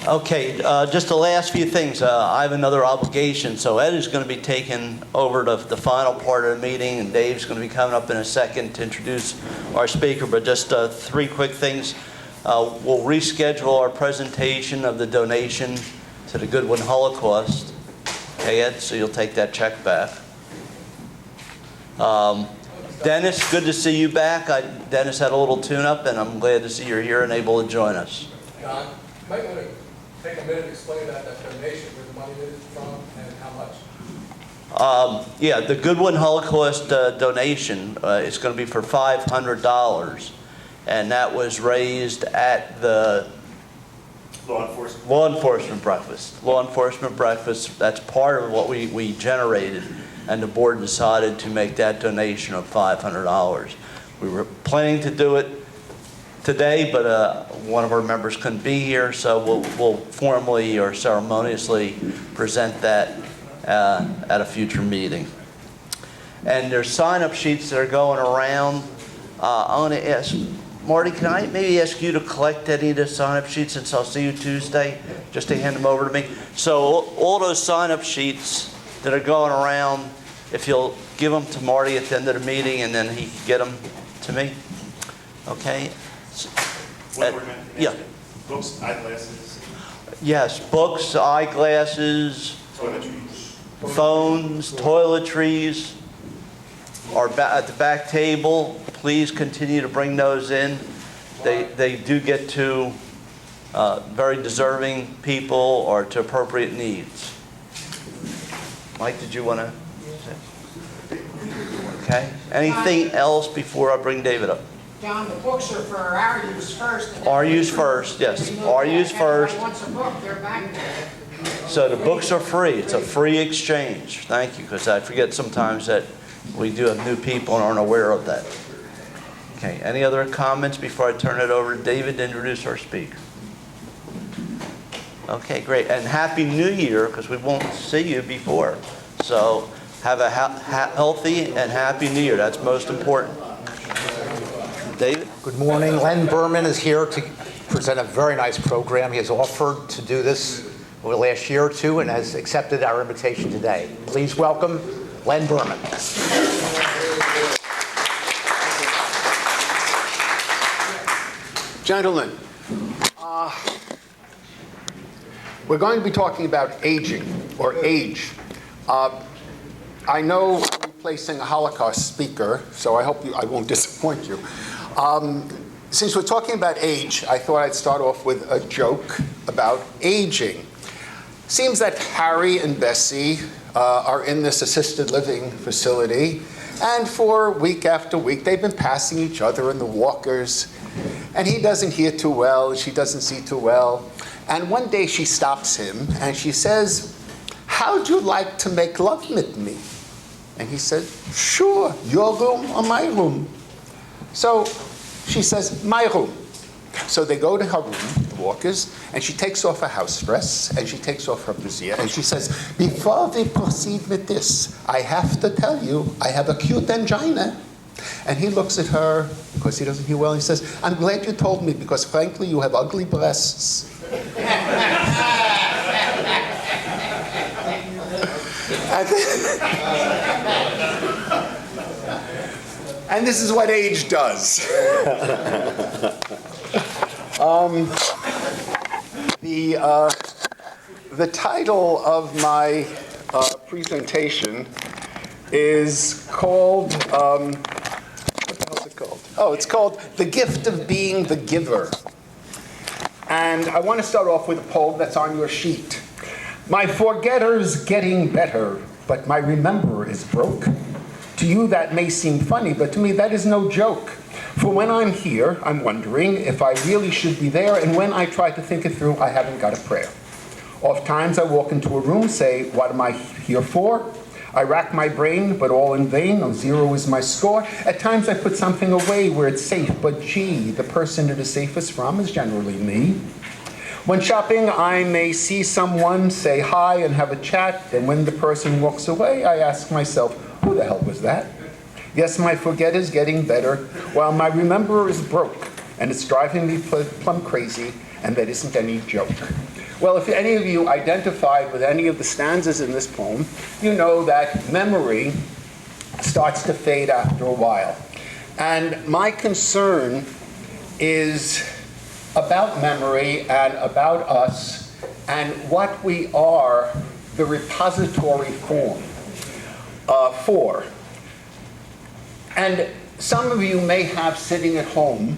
Okay, just the last few things. I have another obligation, so Ed is going to be taking over the final part of the meeting, and Dave's going to be coming up in a second to introduce our speaker. But just 3 quick things. We'll reschedule our presentation of the donation to the Goodwin Holocaust. Okay, Ed, so you'll take that check back. Dennis, good to see you back. Dennis had a little tune-up, and I'm glad to see you're here and able to join us. John, you might want to take a minute to explain that donation, where the money is from and how much. Yeah, the Goodwin Holocaust donation is going to be for $500, and that was raised at the Law enforcement breakfast. Law enforcement breakfast, that's part of what we generated, and the board decided to make that donation of $500. We were planning to do it today, but one of our members couldn't be here, so we'll formally or ceremoniously present that at a future meeting. And there's sign-up sheets that are going around. I want to ask, Marty, can I maybe ask you to collect any of the sign-up sheets, since I'll see you Tuesday, just to hand them over to me? So all those sign-up sheets that are going around, if you'll give them to Marty at the end of the meeting, and then he can get them to me. Okay? Yeah. Books, eyeglasses. Yes, books, eyeglasses, Toiletries. phones, toiletries are at the back table. Please continue to bring those in. They do get to very deserving people or to appropriate needs. Mike, did you want to say? Okay. Anything else before I bring David up? John, the books are for our use first. and then Our use first, yes. Our use first. Everybody wants a book, they're back there. So the books are free. It's a free exchange. Thank you, because I forget sometimes that we do have new people and aren't aware of that. Okay, any other comments before I turn it over to David to introduce our speaker? Okay, great. And Happy New Year, because we won't see you before. So have a healthy and Happy New Year. That's most important. David? Good morning. Len Berman is here to present a very nice program. He has offered to do this over the last year or two and has accepted our invitation today. Please welcome Len Berman. Gentlemen, we're going to be talking about aging, or age. I know I'm replacing a Holocaust speaker, so I hope I won't disappoint you. Since we're talking about age, I thought I'd start off with a joke about aging. Seems that Harry and Bessie are in this assisted living facility, and for week after week, they've been passing each other in the walkers. And he doesn't hear too well, she doesn't see too well. And one day she stops him and she says, "How'd you like to make love with me?" And he said, "Sure, your room or my room?" So she says, "My room." So they go to her room, the walkers, and she takes off her house dress and she takes off her brassiere and she says, "Before we proceed with this, I have to tell you, I have acute angina." And he looks at her, because he doesn't hear well, and he says, I'm glad you told me, because frankly, you have ugly breasts. And this is what age does. The title of my presentation is called, what the hell is it called? Oh, it's called The Gift of Being the Giver. And I want to start off with a poem that's on your sheet. My forgetter's getting better, but my rememberer is broke. To you that may seem funny, but to me that is no joke. For when I'm here, I'm wondering if I really should be there, and when I try to think it through, I haven't got a prayer. Oft times I walk into a room, say, what am I here for? I rack my brain, but all in vain, no zero is my score. At times I put something away where it's safe, but gee, the person it is safest from is generally me. When shopping, I may see someone, say hi and have a chat, and when the person walks away, I ask myself, who the hell was that? Yes, my forgetter's getting better, while my rememberer is broke, and it's driving me plumb crazy, and that isn't any joke. Well, if any of you identified with any of the stanzas in this poem, you know that memory starts to fade after a while. And my concern is about memory and about us and what we are the repository for. And some of you may have sitting at home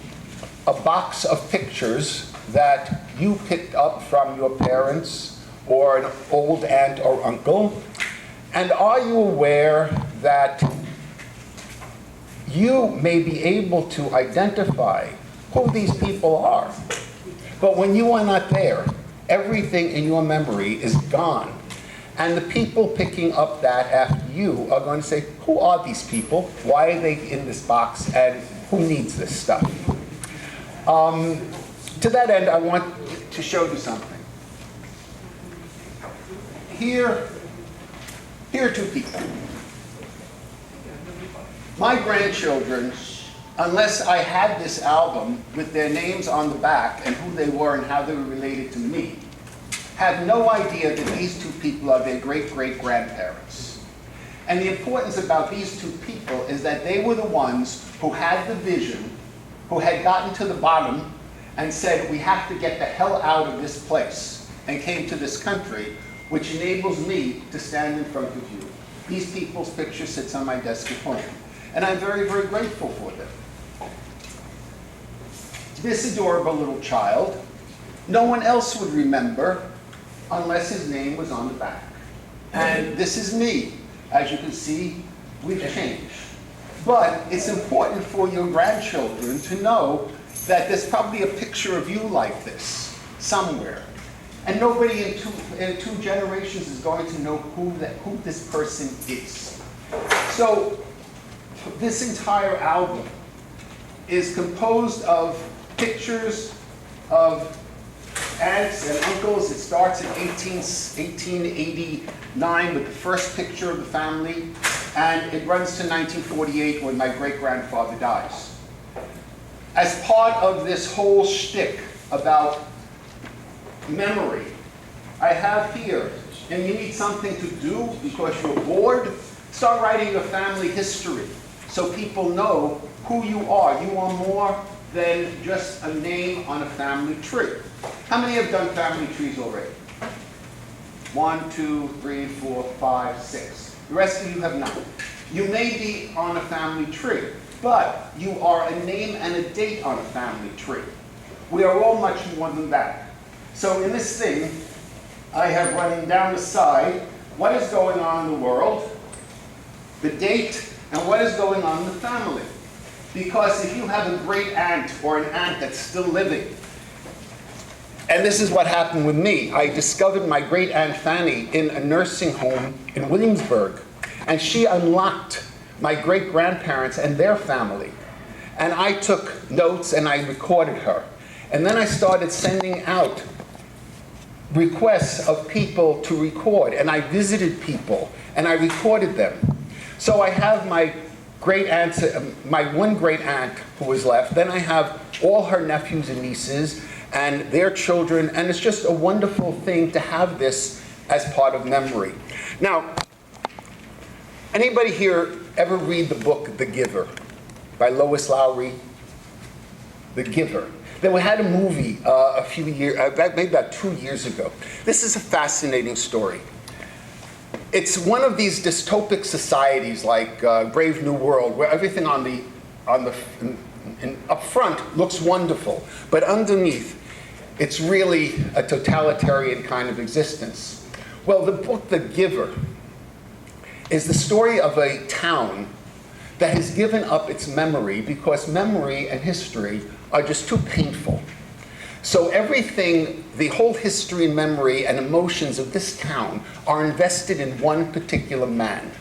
a box of pictures that you picked up from your parents or an old aunt or uncle. And are you aware that you may be able to identify who these people are? But when you are not there, everything in your memory is gone. And the people picking up that after you are going to say, who are these people? Why are they in this box? And who needs this stuff? To that end, I want to show you something. Here are two people. My grandchildren, unless I had this album with their names on the back and who they were and how they were related to me, have no idea that these two people are their great-great-grandparents. And the importance about these two people is that they were the ones who had the vision, who had gotten to the bottom and said, we have to get the hell out of this place, and came to this country, which enables me to stand in front of you. These people's picture sits on my desk at home, and I'm very, very grateful for them. This adorable little child, no one else would remember unless his name was on the back. And this is me. As you can see, we've changed. But it's important for your grandchildren to know that there's probably a picture of you like this somewhere. And nobody in two generations is going to know who this person is. So this entire album is composed of pictures of aunts and uncles. It starts in 1889 with the first picture of the family, and it runs to 1948 when my great-grandfather dies. As part of this whole shtick about memory, I have here, and you need something to do because you're bored, start writing your family history so people know who you are. You are more than just a name on a family tree. How many have done family trees already? 1, 2, 3, 4, 5, 6. The rest of you have not. You may be on a family tree, but you are a name and a date on a family tree. We are all much more than that. So in this thing, I have running down the side what is going on in the world, the date, and what is going on in the family. Because if you have a great aunt or an aunt that's still living, and this is what happened with me. I discovered my great aunt Fanny in a nursing home in Williamsburg, and she unlocked my great grandparents and their family. And I took notes and I recorded her. And then I started sending out requests of people to record, and I visited people and I recorded them. So I have my great aunts, my one great aunt who was left. Then I have all her nephews and nieces and their children, and it's just a wonderful thing to have this as part of memory. Now, anybody here ever read the book The Giver by Lois Lowry? The Giver. Then we had a movie a few years, maybe about 2 years ago. This is a fascinating story. It's one of these dystopic societies like Brave New World, where everything up front looks wonderful, but underneath, it's really a totalitarian kind of existence. Well, the book The Giver is the story of a town that has given up its memory because memory and history are just too painful. So everything, the whole history and memory and emotions of this town are invested in one particular man.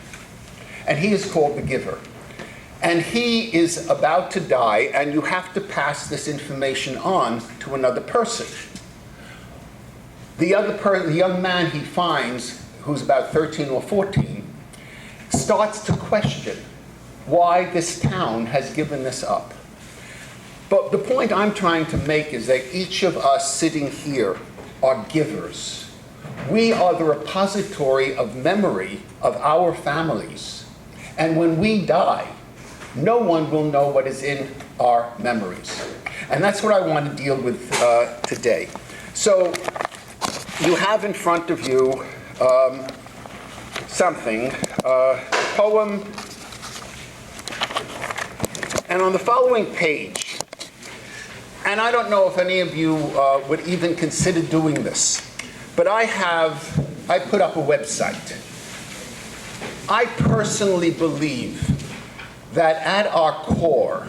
And he is called the Giver. And he is about to die, and you have to pass this information on to another person. The young man he finds, who's about 13 or 14, starts to question why this town has given this up. But the point I'm trying to make is that each of us sitting here are givers. We are the repository of memory of our families. And when we die, no one will know what is in our memories. And that's what I want to deal with today. So you have in front of you something, a poem. And on the following page, and I don't know if any of you would even consider doing this, but I put up a website. I personally believe that at our core,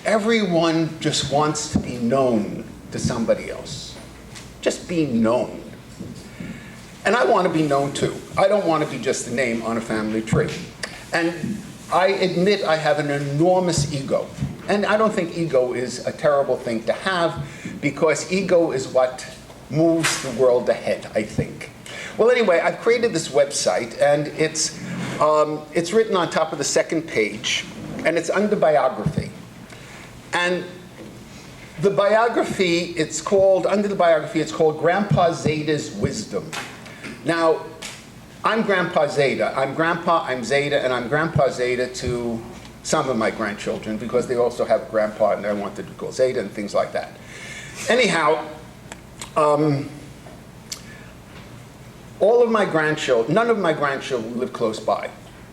everyone just wants to be known to somebody else. Just being known. And I want to be known too. I don't want to be just a name on a family tree. And I admit I have an enormous ego. And I don't think ego is a terrible thing to have, because ego is what moves the world ahead, I think. Well, anyway, I've created this website, and it's written on top of the second page, and it's under biography. And the biography, under the biography, it's called Grandpa Zeta's Wisdom. Now, I'm Grandpa Zeta. I'm Grandpa, I'm Zeta, and I'm Grandpa Zeta to some of my grandchildren, because they also have a grandpa and they wanted to call Zeta and things like that. Anyhow, all of my grandchildren, none of my grandchildren live close by.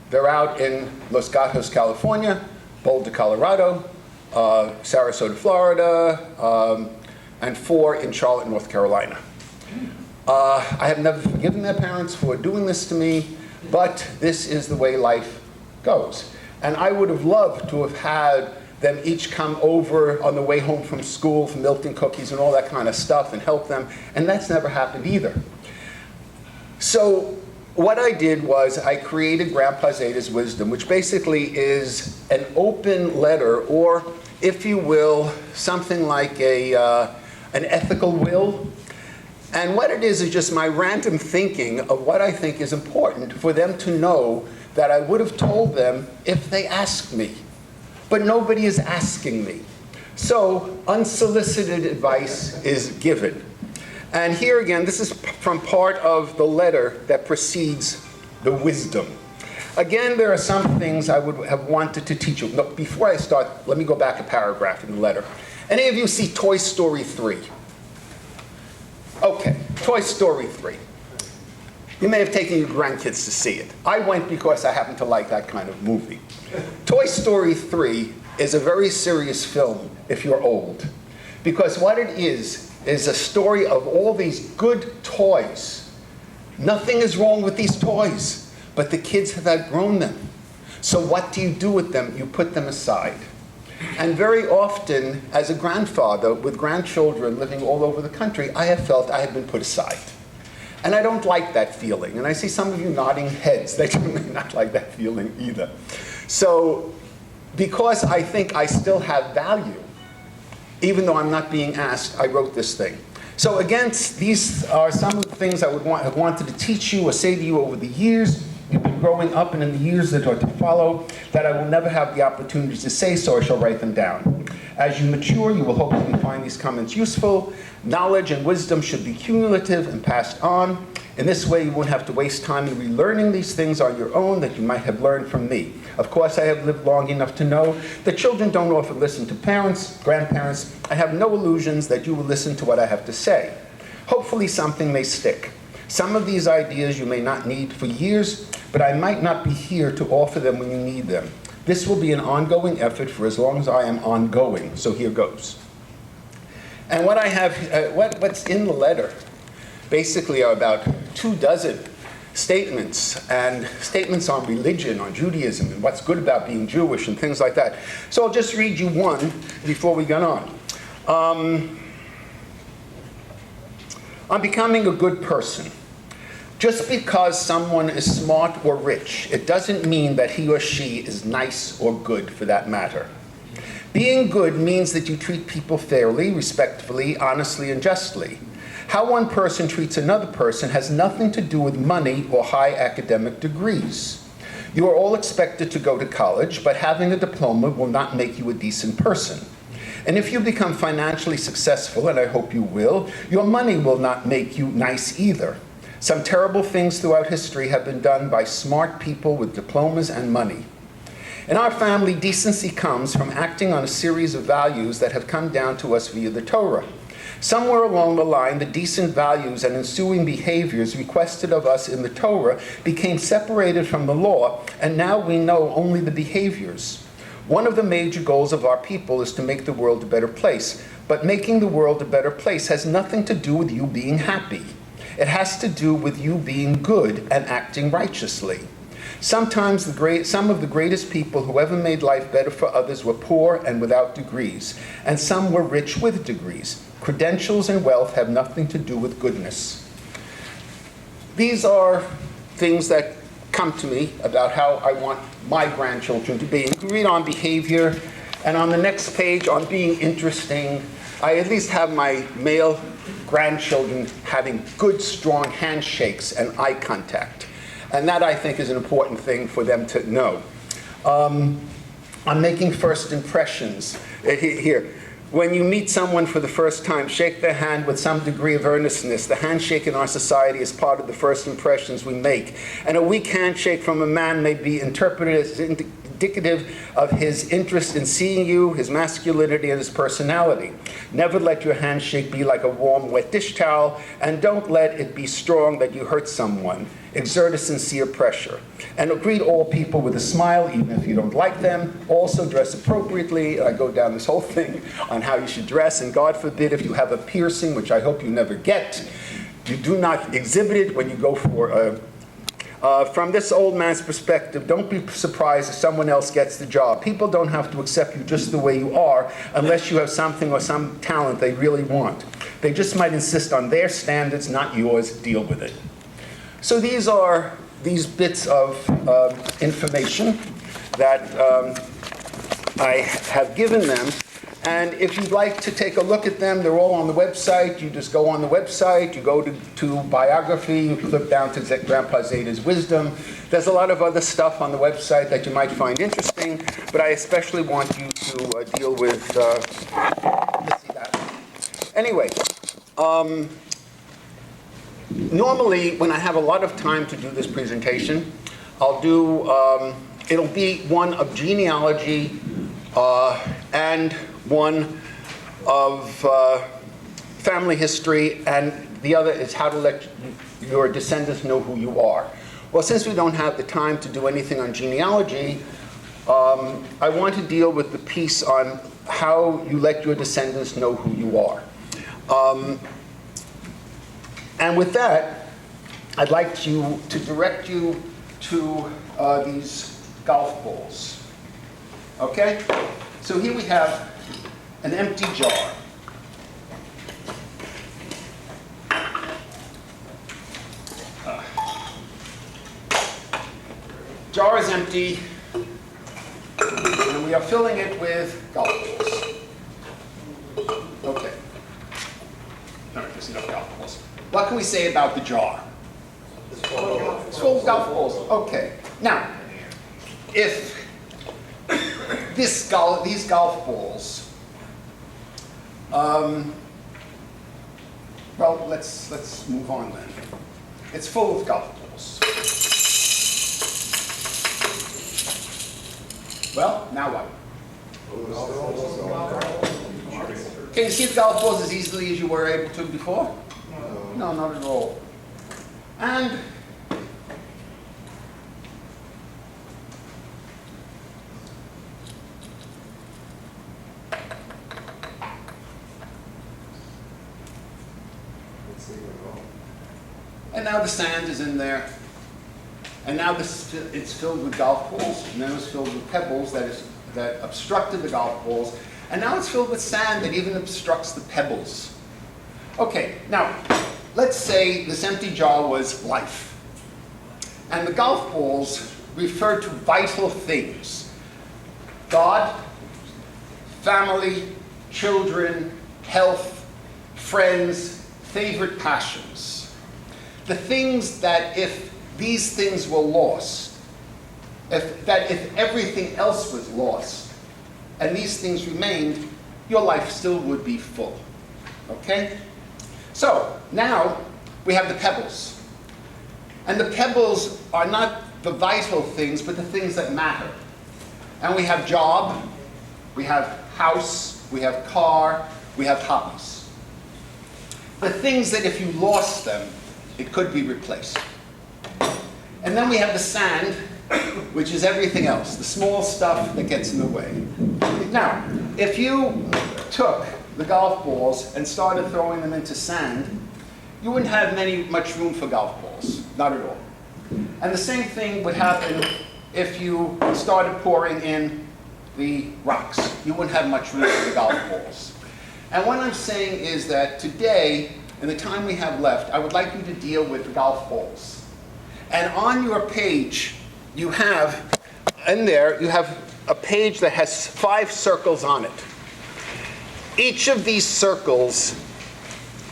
They're out in Los Gatos, California, Boulder, Colorado, Sarasota, Florida, and 4 in Charlotte, North Carolina. I have never forgiven their parents for doing this to me, but this is the way life goes. And I would have loved to have had them each come over on the way home from school for Milton cookies and all that kind of stuff and help them, and that's never happened either. So what I did was I created Grandpa Zeta's Wisdom, which basically is an open letter, or if you will, something like an ethical will. And what it is just my random thinking of what I think is important for them to know that I would have told them if they asked me. But nobody is asking me. So unsolicited advice is given. And here again, this is from part of the letter that precedes the wisdom. Again, there are some things I would have wanted to teach you. No, before I start, let me go back a paragraph in the letter. Any of you see Toy Story 3? Okay, Toy Story 3. You may have taken your grandkids to see it. I went because I happen to like that kind of movie. Toy Story 3 is a very serious film if you're old, because what it is a story of all these good toys. Nothing is wrong with these toys, but the kids have outgrown them. So what do you do with them? You put them aside. And very often, as a grandfather with grandchildren living all over the country, I have felt I have been put aside. And I don't like that feeling. And I see some of you nodding heads. They do not like that feeling either. So because I think I still have value, even though I'm not being asked, I wrote this thing. So again, these are some of the things I would have wanted to teach you or say to you over the years. you've been growing up and in the years that are to follow, that I will never have the opportunity to say, so I shall write them down. As you mature, you will hopefully find these comments useful. Knowledge and wisdom should be cumulative and passed on. In this way, you won't have to waste time in relearning these things on your own that you might have learned from me. Of course, I have lived long enough to know that children don't often listen to parents, grandparents. I have no illusions that you will listen to what I have to say. Hopefully, something may stick. Some of these ideas you may not need for years, but I might not be here to offer them when you need them. This will be an ongoing effort for as long as I am ongoing, so here goes. And what I have, what's in the letter basically are about 24 statements, and statements on religion, on Judaism, and what's good about being Jewish, and things like that. So I'll just read you one before we get on. On becoming a good person. Just because someone is smart or rich, it doesn't mean that he or she is nice or good for that matter. Being good means that you treat people fairly, respectfully, honestly, and justly. How one person treats another person has nothing to do with money or high academic degrees. You are all expected to go to college, but having a diploma will not make you a decent person. And if you become financially successful, and I hope you will, your money will not make you nice either. Some terrible things throughout history have been done by smart people with diplomas and money. In our family, decency comes from acting on a series of values that have come down to us via the Torah. Somewhere along the line, the decent values and ensuing behaviors requested of us in the Torah became separated from the law, and now we know only the behaviors. One of the major goals of our people is to make the world a better place, but making the world a better place has nothing to do with you being happy. It has to do with you being good and acting righteously. Sometimes some of the greatest people who ever made life better for others were poor and without degrees, and some were rich with degrees. Credentials and wealth have nothing to do with goodness. These are things that come to me about how I want my grandchildren to be. You can read on behavior, and on the next page on being interesting, I at least have my male grandchildren having good, strong handshakes and eye contact. And that, I think, is an important thing for them to know. I'm making first impressions. Here, when you meet someone for the first time, shake their hand with some degree of earnestness. The handshake in our society is part of the first impressions we make. And a weak handshake from a man may be interpreted as indicative of his interest in seeing you, his masculinity, and his personality. Never let your handshake be like a warm, wet dish towel, and don't let it be strong that you hurt someone. Exert a sincere pressure. And greet all people with a smile, even if you don't like them. Also dress appropriately. I go down this whole thing on how you should dress, and God forbid if you have a piercing, which I hope you never get, you do not exhibit it when you go for a from this old man's perspective, don't be surprised if someone else gets the job. People don't have to accept you just the way you are unless you have something or some talent they really want. They just might insist on their standards, not yours. Deal with it. So these are these bits of information that I have given them. And if you'd like to take a look at them, they're all on the website. You just go on the website, you go to biography, you click down to Grandpa Zeta's wisdom. There's a lot of other stuff on the website that you might find interesting, but I especially want you to deal with that. Anyway, normally when I have a lot of time to do this presentation, I'll do, it'll be one of genealogy and one of family history, and the other is how to let your descendants know who you are. Well, since we don't have the time to do anything on genealogy, I want to deal with the piece on how you let your descendants know who you are. And with that, I'd like to direct you to these golf balls. Okay? So here we have an empty jar. Jar is empty, and we are filling it with golf balls. Okay. All right, there's enough golf balls. What can we say about the jar? It's It's full of golf balls. Okay. Now, if these golf balls, well, let's move on then. It's full of golf balls. Well, now what? Can you see the golf balls as easily as you were able to before? No, not at all. And now the sand is in there. And now it's filled with golf balls. And then it's filled with pebbles that obstructed the golf balls. And now it's filled with sand that even obstructs the pebbles. Okay, now let's say this empty jar was life. And the golf balls refer to vital things. God, family, children, health, friends, favorite passions. The things that if these things were lost, if everything else was lost, and these things remained, your life still would be full. Okay? So, now we have the pebbles. And the pebbles are not the vital things, but the things that matter. And we have job, we have house, we have car, we have hobbies. The things that if you lost them, it could be replaced. And then we have the sand, which is everything else, the small stuff that gets in the way. Now, if you took the golf balls and started throwing them into sand, you wouldn't have much room for golf balls, not at all. And the same thing would happen if you started pouring in the rocks. You wouldn't have much room for the golf balls. And what I'm saying is that today, in the time we have left, I would like you to deal with the golf balls. And on your page, you have a page that has 5 circles on it. Each of these circles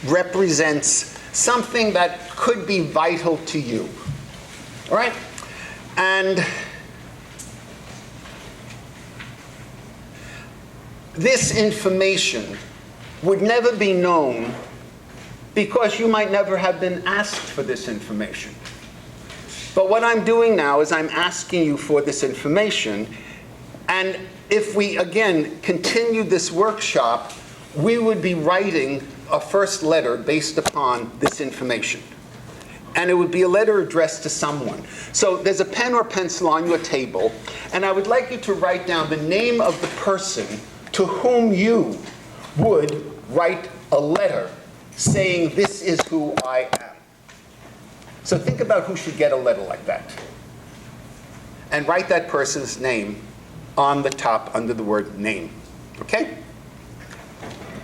represents something that could be vital to you. All right? And this information would never be known because you might never have been asked for this information. But what I'm doing now is I'm asking you for this information, and if we, again, continue this workshop, we would be writing a first letter based upon this information. And it would be a letter addressed to someone. So there's a pen or pencil on your table, and I would like you to write down the name of the person to whom you would write a letter saying, "This is who I am." So think about who should get a letter like that. And write that person's name on the top under the word name. Okay?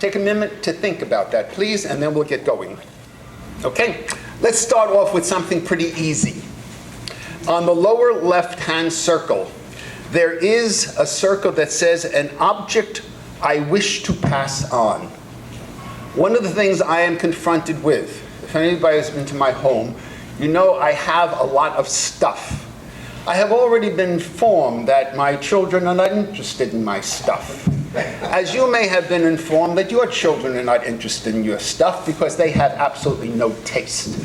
Take a minute to think about that, please, and then we'll get going. Okay? Let's start off with something pretty easy. On the lower left-hand circle, there is a circle that says, "An object I wish to pass on." One of the things I am confronted with, if anybody has been to my home, you know I have a lot of stuff. I have already been informed that my children are not interested in my stuff. As you may have been informed that your children are not interested in your stuff because they have absolutely no taste.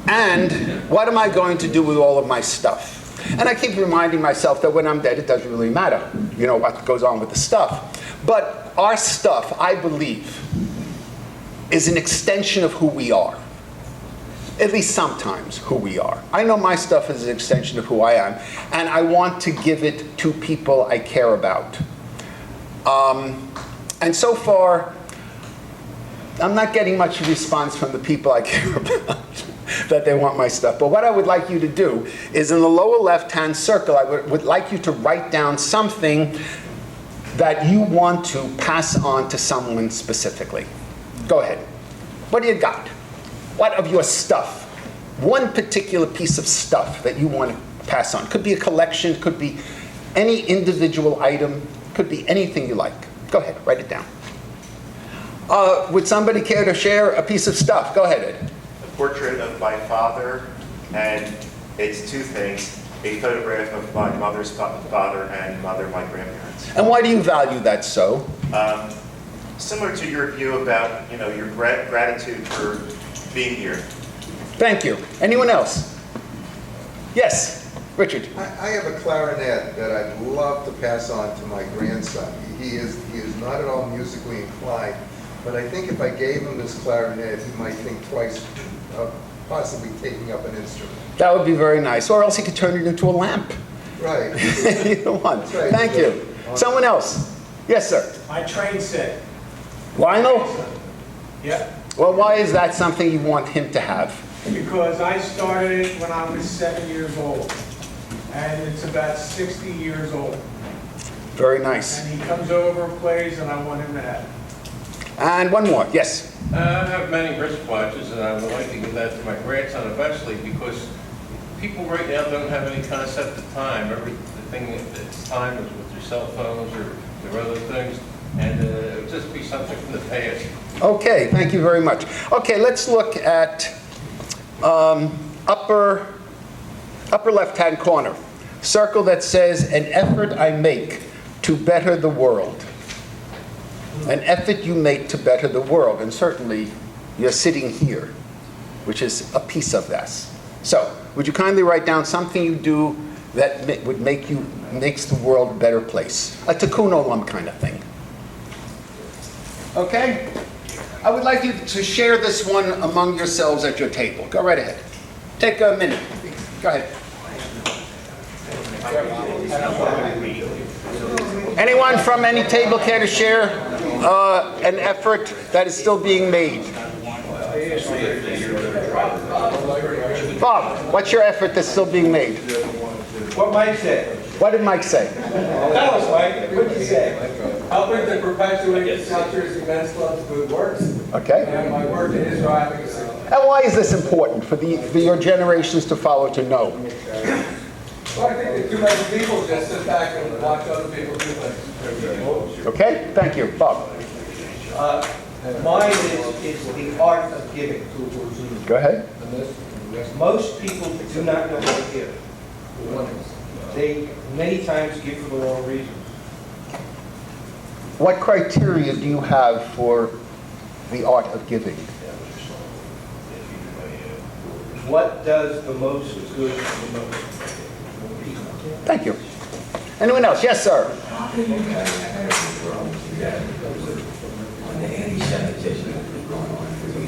And what am I going to do with all of my stuff? And I keep reminding myself that when I'm dead, it doesn't really matter, you know, what goes on with the stuff. But our stuff, I believe, is an extension of who we are. At least sometimes who we are. I know my stuff is an extension of who I am, and I want to give it to people I care about. And so far, I'm not getting much response from the people I care about that they want my stuff. But what I would like you to do is in the lower left-hand circle, I would like you to write down something that you want to pass on to someone specifically. Go ahead. What do you got? What of your stuff? One particular piece of stuff that you want to pass on. Could be a collection, could be any individual item, could be anything you like. Go ahead, write it down. Would somebody care to share a piece of stuff? Go ahead, Ed. portrait of my father, and it's two things: a photograph of my mother's father and mother, my grandparents. And why do you value that so? Similar to your view about, your gratitude for being here. Thank you. Anyone else? Yes, Richard. I have a clarinet that I'd love to pass on to my grandson. He is not at all musically inclined, but I think if I gave him this clarinet, he might think twice of possibly taking up an instrument. That would be very nice. Or else he could turn it into a lamp. Right. Either one. That's right. Thank you. Someone else? Yes, sir. My train set. Lionel? Yep. Well, why is that something you want him to have? Because I started it when I was 7 years old. And it's about 60 years old. Very nice. And he comes over and plays, and I want him to have it. And one more. Yes. I have many wristwatches, and I would like to give that to my grandson eventually, because people right now don't have any concept of time. Everything that's time is with their cell phones or their other things, and it would just be something from the past. Okay, thank you very much. Okay, let's look at upper left-hand corner. Circle that says, an effort I make to better the world. An effort you make to better the world. And certainly, you're sitting here, which is a piece of this. So, would you kindly write down something you do that would makes the world a better place? A tikkun olam kind of thing. Okay? I would like you to share this one among yourselves at your table. Go right ahead. Take a minute. Go ahead. Anyone from any table care to share an effort that is still being made? Bob, what's your effort that's still being made? What Mike said. What did Mike say? Tell us, Mike. What did he say? Helping to perpetuate South Jersey Men's Club's good works. Okay. And my work in Israel advocacy. And why is this important for your generations to follow, to know? Well, I think that too many people just sit back and watch other people do things. Okay, thank you. Bob. Mine is the art of giving. Go ahead. Most people do not know how to give. They many times give for the wrong reasons. What criteria do you have for the art of giving? What does the most good for the most people? Thank you. Anyone else? Yes, sir. On the anti-Semitism going on for the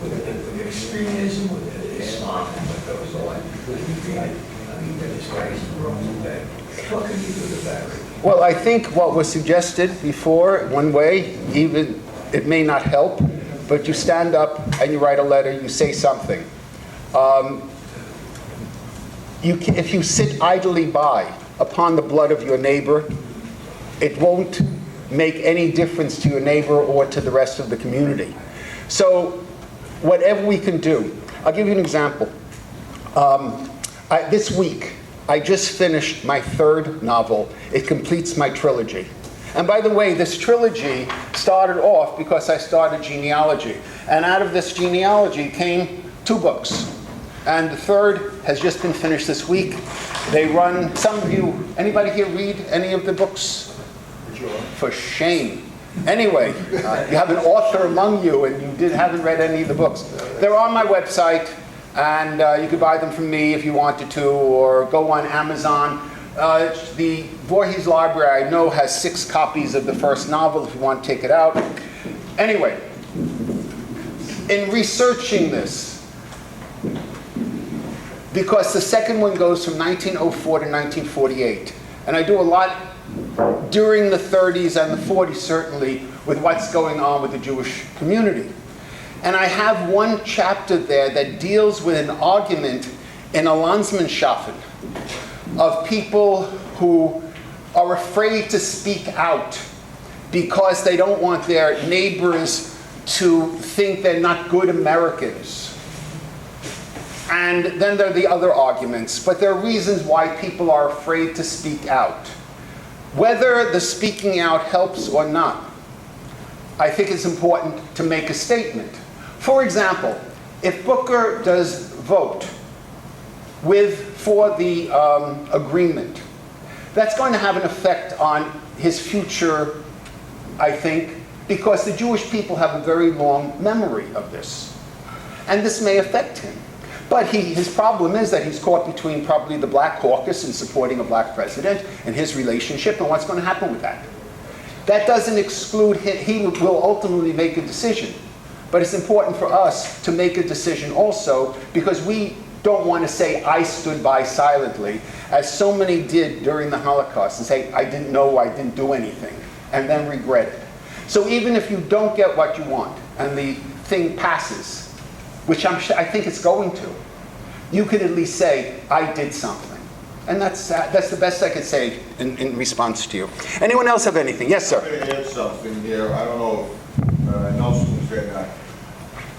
with the extremism, with the Islam, and what goes on. What can you do about it? Well, I think what was suggested before, one way, even it may not help, but you stand up and you write a letter, you say something. If you sit idly by upon the blood of your neighbor, it won't make any difference to your neighbor or to the rest of the community. So whatever we can do. I'll give you an example. This week, I just finished my third novel. It completes my trilogy. And by the way, this trilogy started off because I started genealogy. And out of this genealogy came 2 books. And the third has just been finished this week. They run, some of you, anybody here read any of the books? For shame. Anyway, you have an author among you and you haven't read any of the books. They're on my website, and you could buy them from me if you wanted to, or go on Amazon. The Voorhees Library, I know, has 6 copies of the first novel if you want to take it out. Anyway, in researching this, because the second one goes from 1904 to 1948, and I do a lot during the 30s and the 40s, certainly, with what's going on with the Jewish community. And I have one chapter there that deals with an argument in a Landsmannschaften of people who are afraid to speak out because they don't want their neighbors to think they're not good Americans. And then there are the other arguments, but there are reasons why people are afraid to speak out. Whether the speaking out helps or not, I think it's important to make a statement. For example, if Booker does vote for the agreement, that's going to have an effect on his future, I think, because the Jewish people have a very long memory of this. And this may affect him. But his problem is that he's caught between probably the Black Caucus and supporting a black president and his relationship and what's going to happen with that. That doesn't exclude him. He will ultimately make a decision. But it's important for us to make a decision also, because we don't want to say, I stood by silently, as so many did during the Holocaust, and say, I didn't know, I didn't do anything, and then regret it. So even if you don't get what you want, and the thing passes, which I think it's going to, you can at least say, I did something. And that's the best I could say in response to you. Anyone else have anything? Yes, sir. I'm going to add something here. I don't know if Nelson was there or not.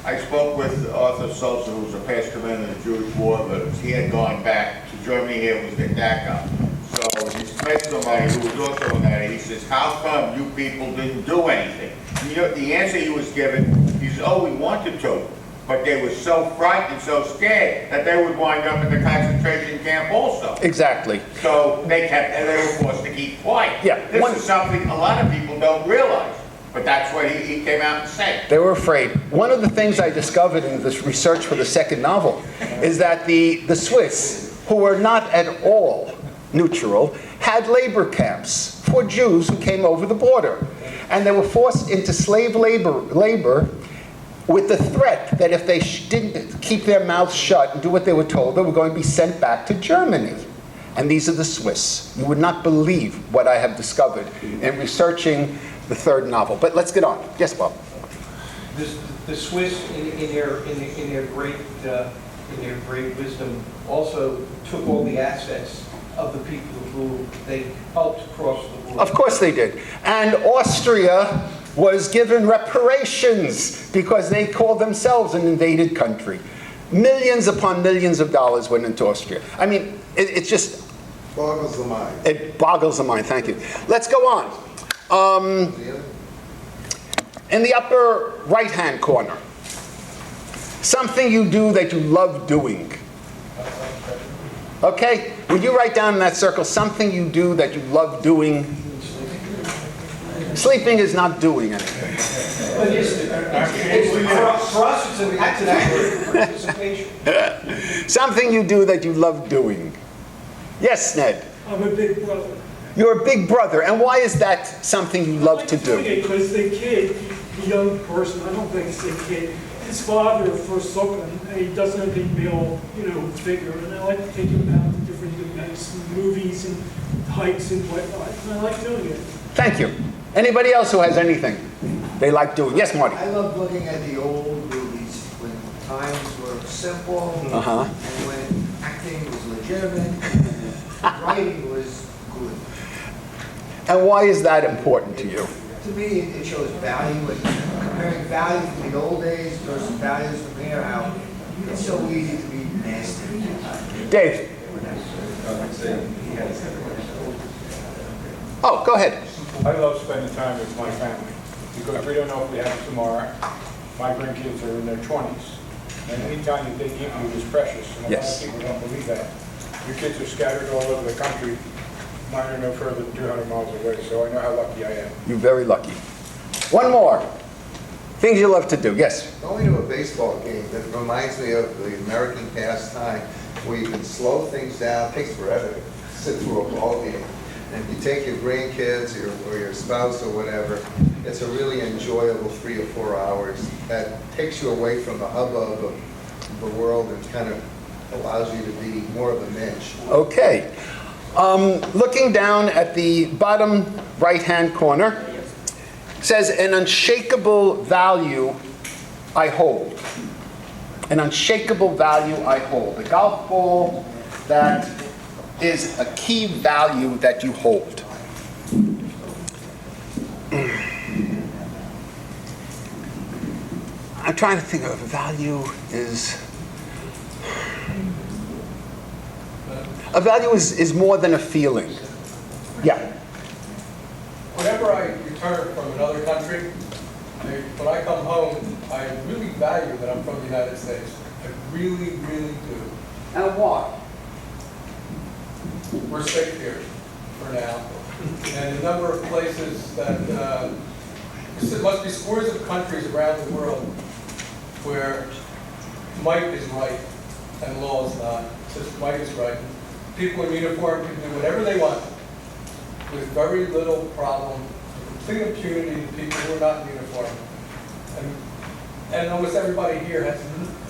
I spoke with Arthur Sulzer, who was a past commander of the Jewish war, but he had gone back to Germany here with the DACA. So he met somebody who was also in that, and he says, how come you people didn't do anything? And you know, the answer he was given, he says, oh, we wanted to, but they were so frightened, so scared, that they would wind up in the concentration camp also. Exactly. So they were forced to keep quiet. Yeah. This is something a lot of people don't realize. But that's what he came out and said. They were afraid. One of the things I discovered in this research for the second novel is that the Swiss, who were not at all neutral, had labor camps for Jews who came over the border. And they were forced into slave labor with the threat that if they didn't keep their mouths shut and do what they were told, they were going to be sent back to Germany. And these are the Swiss. You would not believe what I have discovered in researching the third novel. But let's get on. Yes, Bob. The Swiss, in their great wisdom, also took all the assets of the people who they helped cross the border. Of course they did. And Austria was given reparations because they called themselves an invaded country. Millions upon millions of dollars went into Austria. I mean, it just boggles the mind. It boggles the mind. Thank you. Let's go on. In the upper right-hand corner, something you do that you love doing. Okay? Would you write down in that circle something you do that you love doing? Sleeping is not doing anything. For us, it's an active participation. Something you do that you love doing. Yes, Ned? I'm a big brother. You're a big brother, and why is that something you love to do? Because the kid, the young person, I don't think it's a kid, his father forsook him, and he doesn't have any male, figure, and I like to take him out to different events, and movies, and hikes, and whatnot, and I like doing it. Thank you. Anybody else who has anything they like doing? Yes, Marty? I love looking at the old movies when times were simple, and when acting was legitimate, and writing was good. And why is that important to you? To me, it shows value, and comparing value from the old days versus values from here out, it's so easy to be nasty. Dave? Oh, go ahead. I love spending time with my family because we don't know if we have it tomorrow. My grandkids are in their 20s, and any time that they give you is precious, and a lot of people don't believe that. Your kids are scattered all over the country. Mine are no further than 200 miles away, so I know how lucky I am. You're very lucky. One more. Things you love to do. Yes? Going to a baseball game, that reminds me of the American pastime where you can slow things down. It takes forever to sit through a ball game. And if you take your grandkids or your spouse or whatever, it's a really enjoyable 3 or 4 hours that takes you away from the hubbub of the world and kind of allows you to be more of a mensch. Okay. Looking down at the bottom right-hand corner, says an unshakable value I hold. An unshakable value I hold. A golf ball that is a key value that you hold. I'm trying to think of a value is... A value is more than a feeling. Yeah. Whenever I return from another country, when I come home, I really value that I'm from the United States. I really, really do. And why? We're safe here for now. And a number of places that, there must be scores of countries around the world where might is right and law is not. It's just might is right. People in uniform can do whatever they want with very little problem, complete impunity to people who are not in uniform. And almost everybody here has,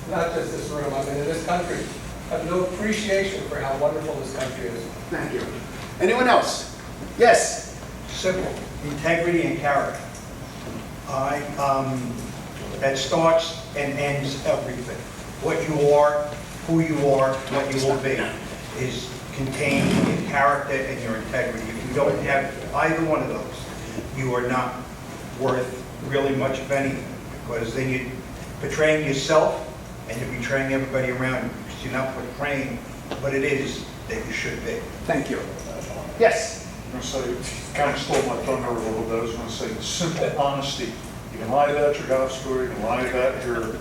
not just this room, I mean in this country, have no appreciation for how wonderful this country is. Thank you. Anyone else? Yes? Simple, integrity and character. That starts and ends everything. What you are, who you are, what you will be, is contained in your character and your integrity. If you don't have either one of those, you are not worth really much of anything, because then you're betraying yourself and you're betraying everybody around you, because you're not portraying what it is that you should be. Thank you. Yes? I'm going to say, kind of stole my thunder a little bit. I was going to say simple honesty. You can lie about your job score, you can lie about your,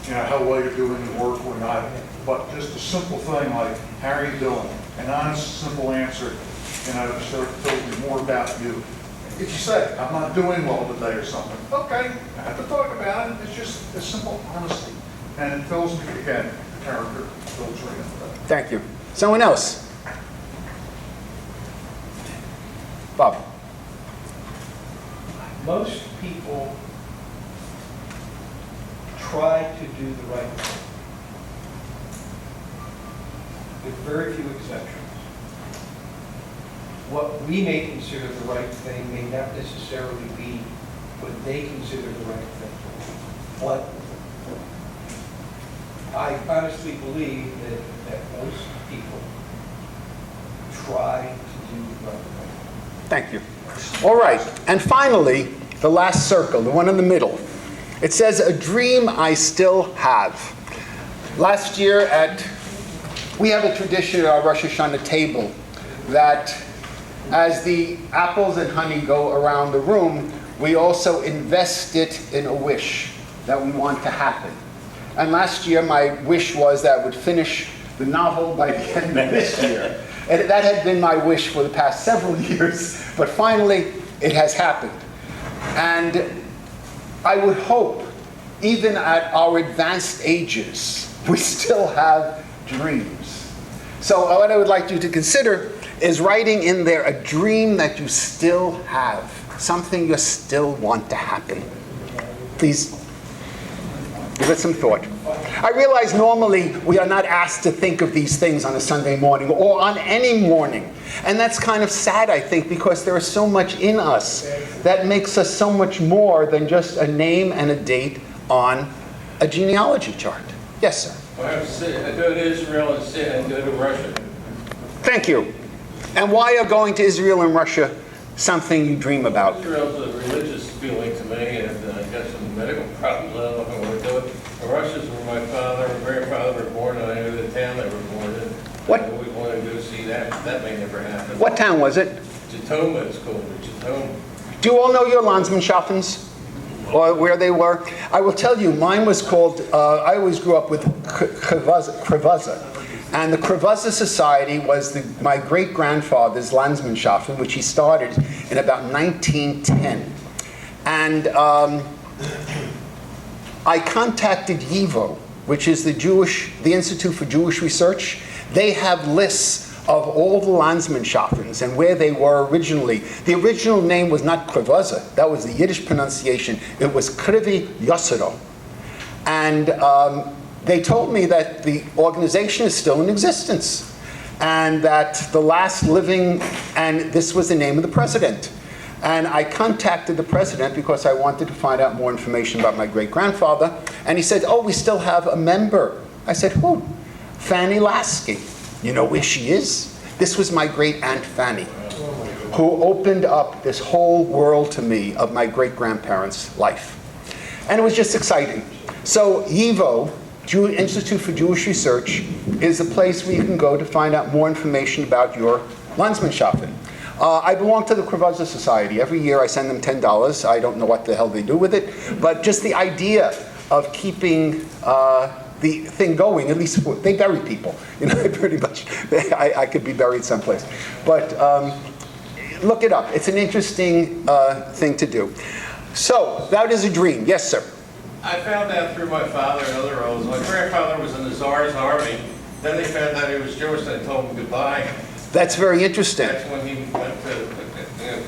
how well you're doing your work or not, but just a simple thing like, how are you doing? An honest, simple answer, tells me more about you. If you say, I'm not doing well today or something, okay, I have to talk about it. It's just a simple honesty. And it fills me, again, the character fills right into that. Thank you. Someone else? Bob. Most people try to do the right thing, with very few exceptions. What we may consider the right thing may not necessarily be what they consider the right thing. But I honestly believe that most people try to do the right thing. Thank you. All right. And finally, the last circle, the one in the middle. It says, a dream I still have. Last year we have a tradition at our Rosh Hashanah table that as the apples and honey go around the room, we also invest it in a wish that we want to happen. And last year my wish was that I would finish the novel by the end of this year. And that had been my wish for the past several years, but finally it has happened. And I would hope, even at our advanced ages, we still have dreams. So what I would like you to consider is writing in there a dream that you still have, something you still want to happen. Please give it some thought. I realize normally we are not asked to think of these things on a Sunday morning or on any morning. And that's kind of sad, I think, because there is so much in us that makes us so much more than just a name and a date on a genealogy chart. Yes, sir. I go to Israel and go to Russia. Thank you. And why are going to Israel and Russia something you dream about? Israel's a religious feeling to me, and I got some medical problems. I don't know if I want to do it. Russia's where my father and grandfather were born, and I know the town they were born in. What? I always wanted to go see that. That may never happen. What town was it? Jatoma, it's called. Jatoma. Do you all know your Landsmannschaftens? Or where they were? I will tell you, mine was called, I always grew up with Krivazza. And the Krivazza Society was my great-grandfather's Landsmannschaften, which he started in about 1910. And I contacted YIVO, which is the Institute for Jewish Research. They have lists of all the Landsmannschaftens and where they were originally. The original name was not Krivazza. That was the Yiddish pronunciation. It was Krivi Yosero. And they told me that the organization is still in existence and that the last living, and this was the name of the president. And I contacted the president because I wanted to find out more information about my great-grandfather. And he said, oh, we still have a member. I said, who? Fanny Lasky. You know where she is? This was my great-aunt Fanny, who opened up this whole world to me of my great-grandparents' life. And it was just exciting. So YIVO, Institute for Jewish Research, is a place where you can go to find out more information about your Landsmannschaften. I belong to the Krivazza Society. Every year I send them $10. I don't know what the hell they do with it, but just the idea of keeping the thing going, at least they bury people. You know, pretty much. I could be buried someplace. But look it up. It's an interesting thing to do. So, that is a dream. Yes, sir. I found out through my father and other relatives. My grandfather was in the Tsar's army. Then they found out he was Jewish and they told him goodbye. That's very interesting. That's when he went to,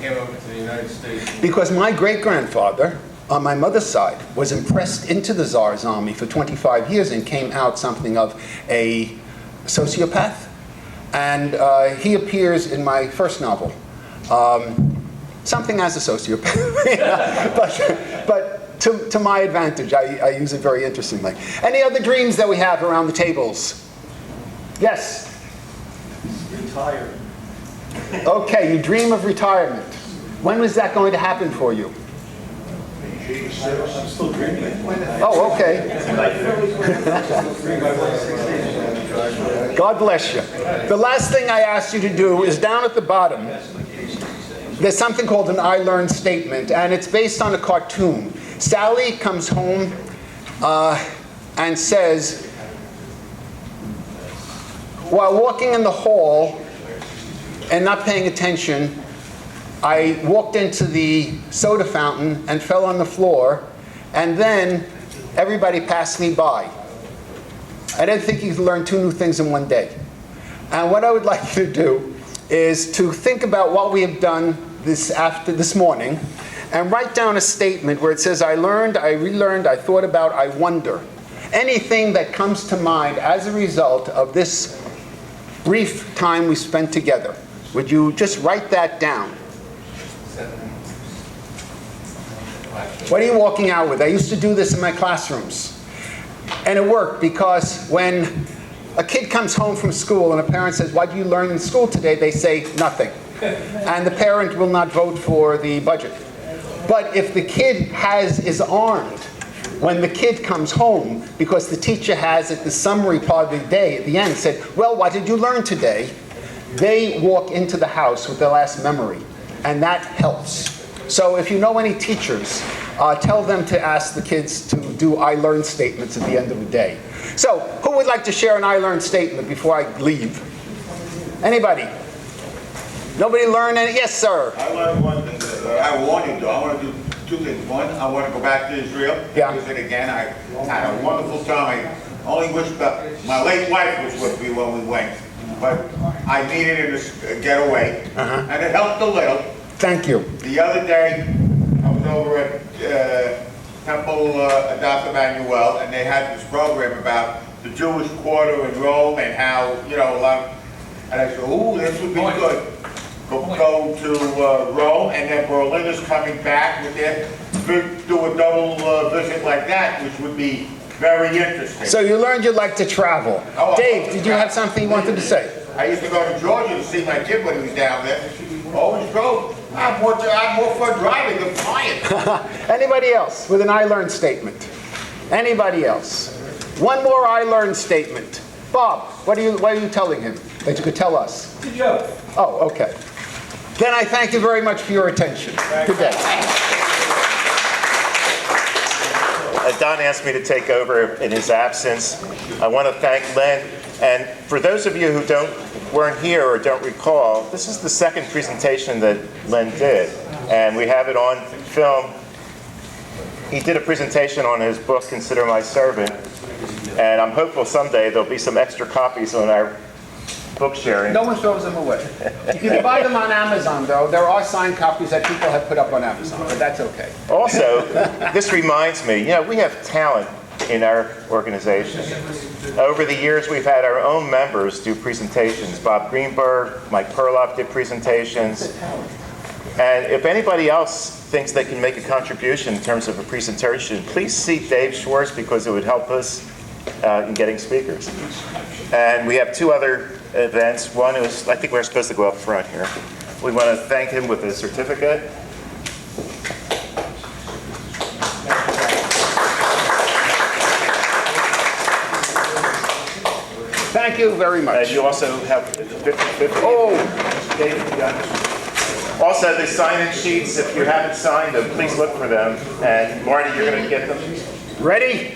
came over to the United States. Because my great-grandfather, on my mother's side, was impressed into the Tsar's army for 25 years and came out something of a sociopath. And he appears in my first novel. Something as a sociopath. but to my advantage, I use it very interestingly. Any other dreams that we have around the tables? Yes? Retire. Okay, you dream of retirement. When was that going to happen for you? I'm still dreaming. Oh, okay. God bless you. The last thing I asked you to do is down at the bottom. There's something called an I learned statement, and it's based on a cartoon. Sally comes home and says, while walking in the hall and not paying attention, I walked into the soda fountain and fell on the floor, and then everybody passed me by. I didn't think you could learn 2 new things in one day. And what I would like you to do is to think about what we have done this morning and write down a statement where it says, I learned, I relearned, I thought about, I wonder. Anything that comes to mind as a result of this brief time we spent together. Would you just write that down? What are you walking out with? I used to do this in my classrooms. And it worked because when a kid comes home from school and a parent says, what did you learn in school today? They say nothing. And the parent will not vote for the budget. But if the kid is armed when the kid comes home, because the teacher has at the summary part of the day at the end said, well, what did you learn today? They walk into the house with their last memory, and that helps. So if you know any teachers, tell them to ask the kids to do I learned statements at the end of the day. So who would like to share an I learned statement before I leave? Anybody? Nobody learned any? Yes, sir. I learned one thing that I want you to. I want to do 2 things. One, I want to go back to Israel. Yeah. Visit again. I had a wonderful time. I only wish that my late wife was with me when we went, but I needed her to get away, and it helped a little. Thank you. The other day, I was over at Temple Adopt Emmanuel, and they had this program about the Jewish quarter in Rome and how, you know, a lot of, and I said, ooh, this would be good. Go to Rome, and then Berlin is coming back with their, do a double visit like that, which would be very interesting. So you learned you'd like to travel. Dave, did you have something you wanted to say? I used to go to Georgia to see my kid when he was down there. Always drove. I have more fun driving than flying. Anybody else with an I learned statement? Anybody else? One more I learned statement. Bob, what are you telling him that you could tell us? Good joke. Oh, okay. Then I thank you very much for your attention. Good day. Don asked me to take over in his absence. I want to thank Len. And for those of you who weren't here or don't recall, this is the second presentation that Len did. And we have it on film. He did a presentation on his book, Consider My Servant. And I'm hopeful someday there'll be some extra copies on our book sharing. No one throws them away. You can buy them on Amazon, though. There are signed copies that people have put up on Amazon, but that's okay. Also, this reminds me, you know, we have talent in our organization. Over the years, we've had our own members do presentations. Bob Greenberg, Mike Perloff did presentations. And if anybody else thinks they can make a contribution in terms of a presentation, please see Dave Schwartz, because it would help us in getting speakers. And we have 2 other events. One is, I think we're supposed to go up front here. We want to thank him with a certificate. Thank you very much. And you also have 50/50. Oh! Also, the sign-in sheets, if you haven't signed them, please look for them. And Marty, you're going to get them? Ready?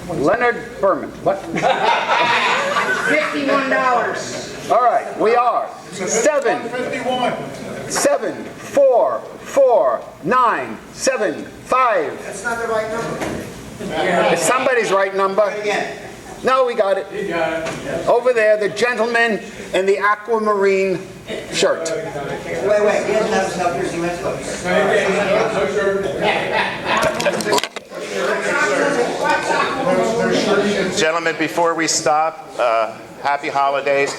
Leonard Berman. What? $51. All right, we are 7, 4, 4, 9, 7, 5. That's not the right number. It's somebody's right number. No, we got it. You got it. Over there, the gentleman in the aquamarine shirt. Wait, he doesn't have his helpers, he went to Gentlemen, before we stop, happy holidays.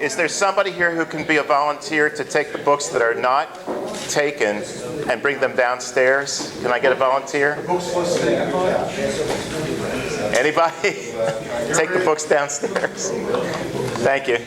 Is there somebody here who can be a volunteer to take the books that are not taken and bring them downstairs? Can I get a volunteer? Anybody? Take the books downstairs. Thank you.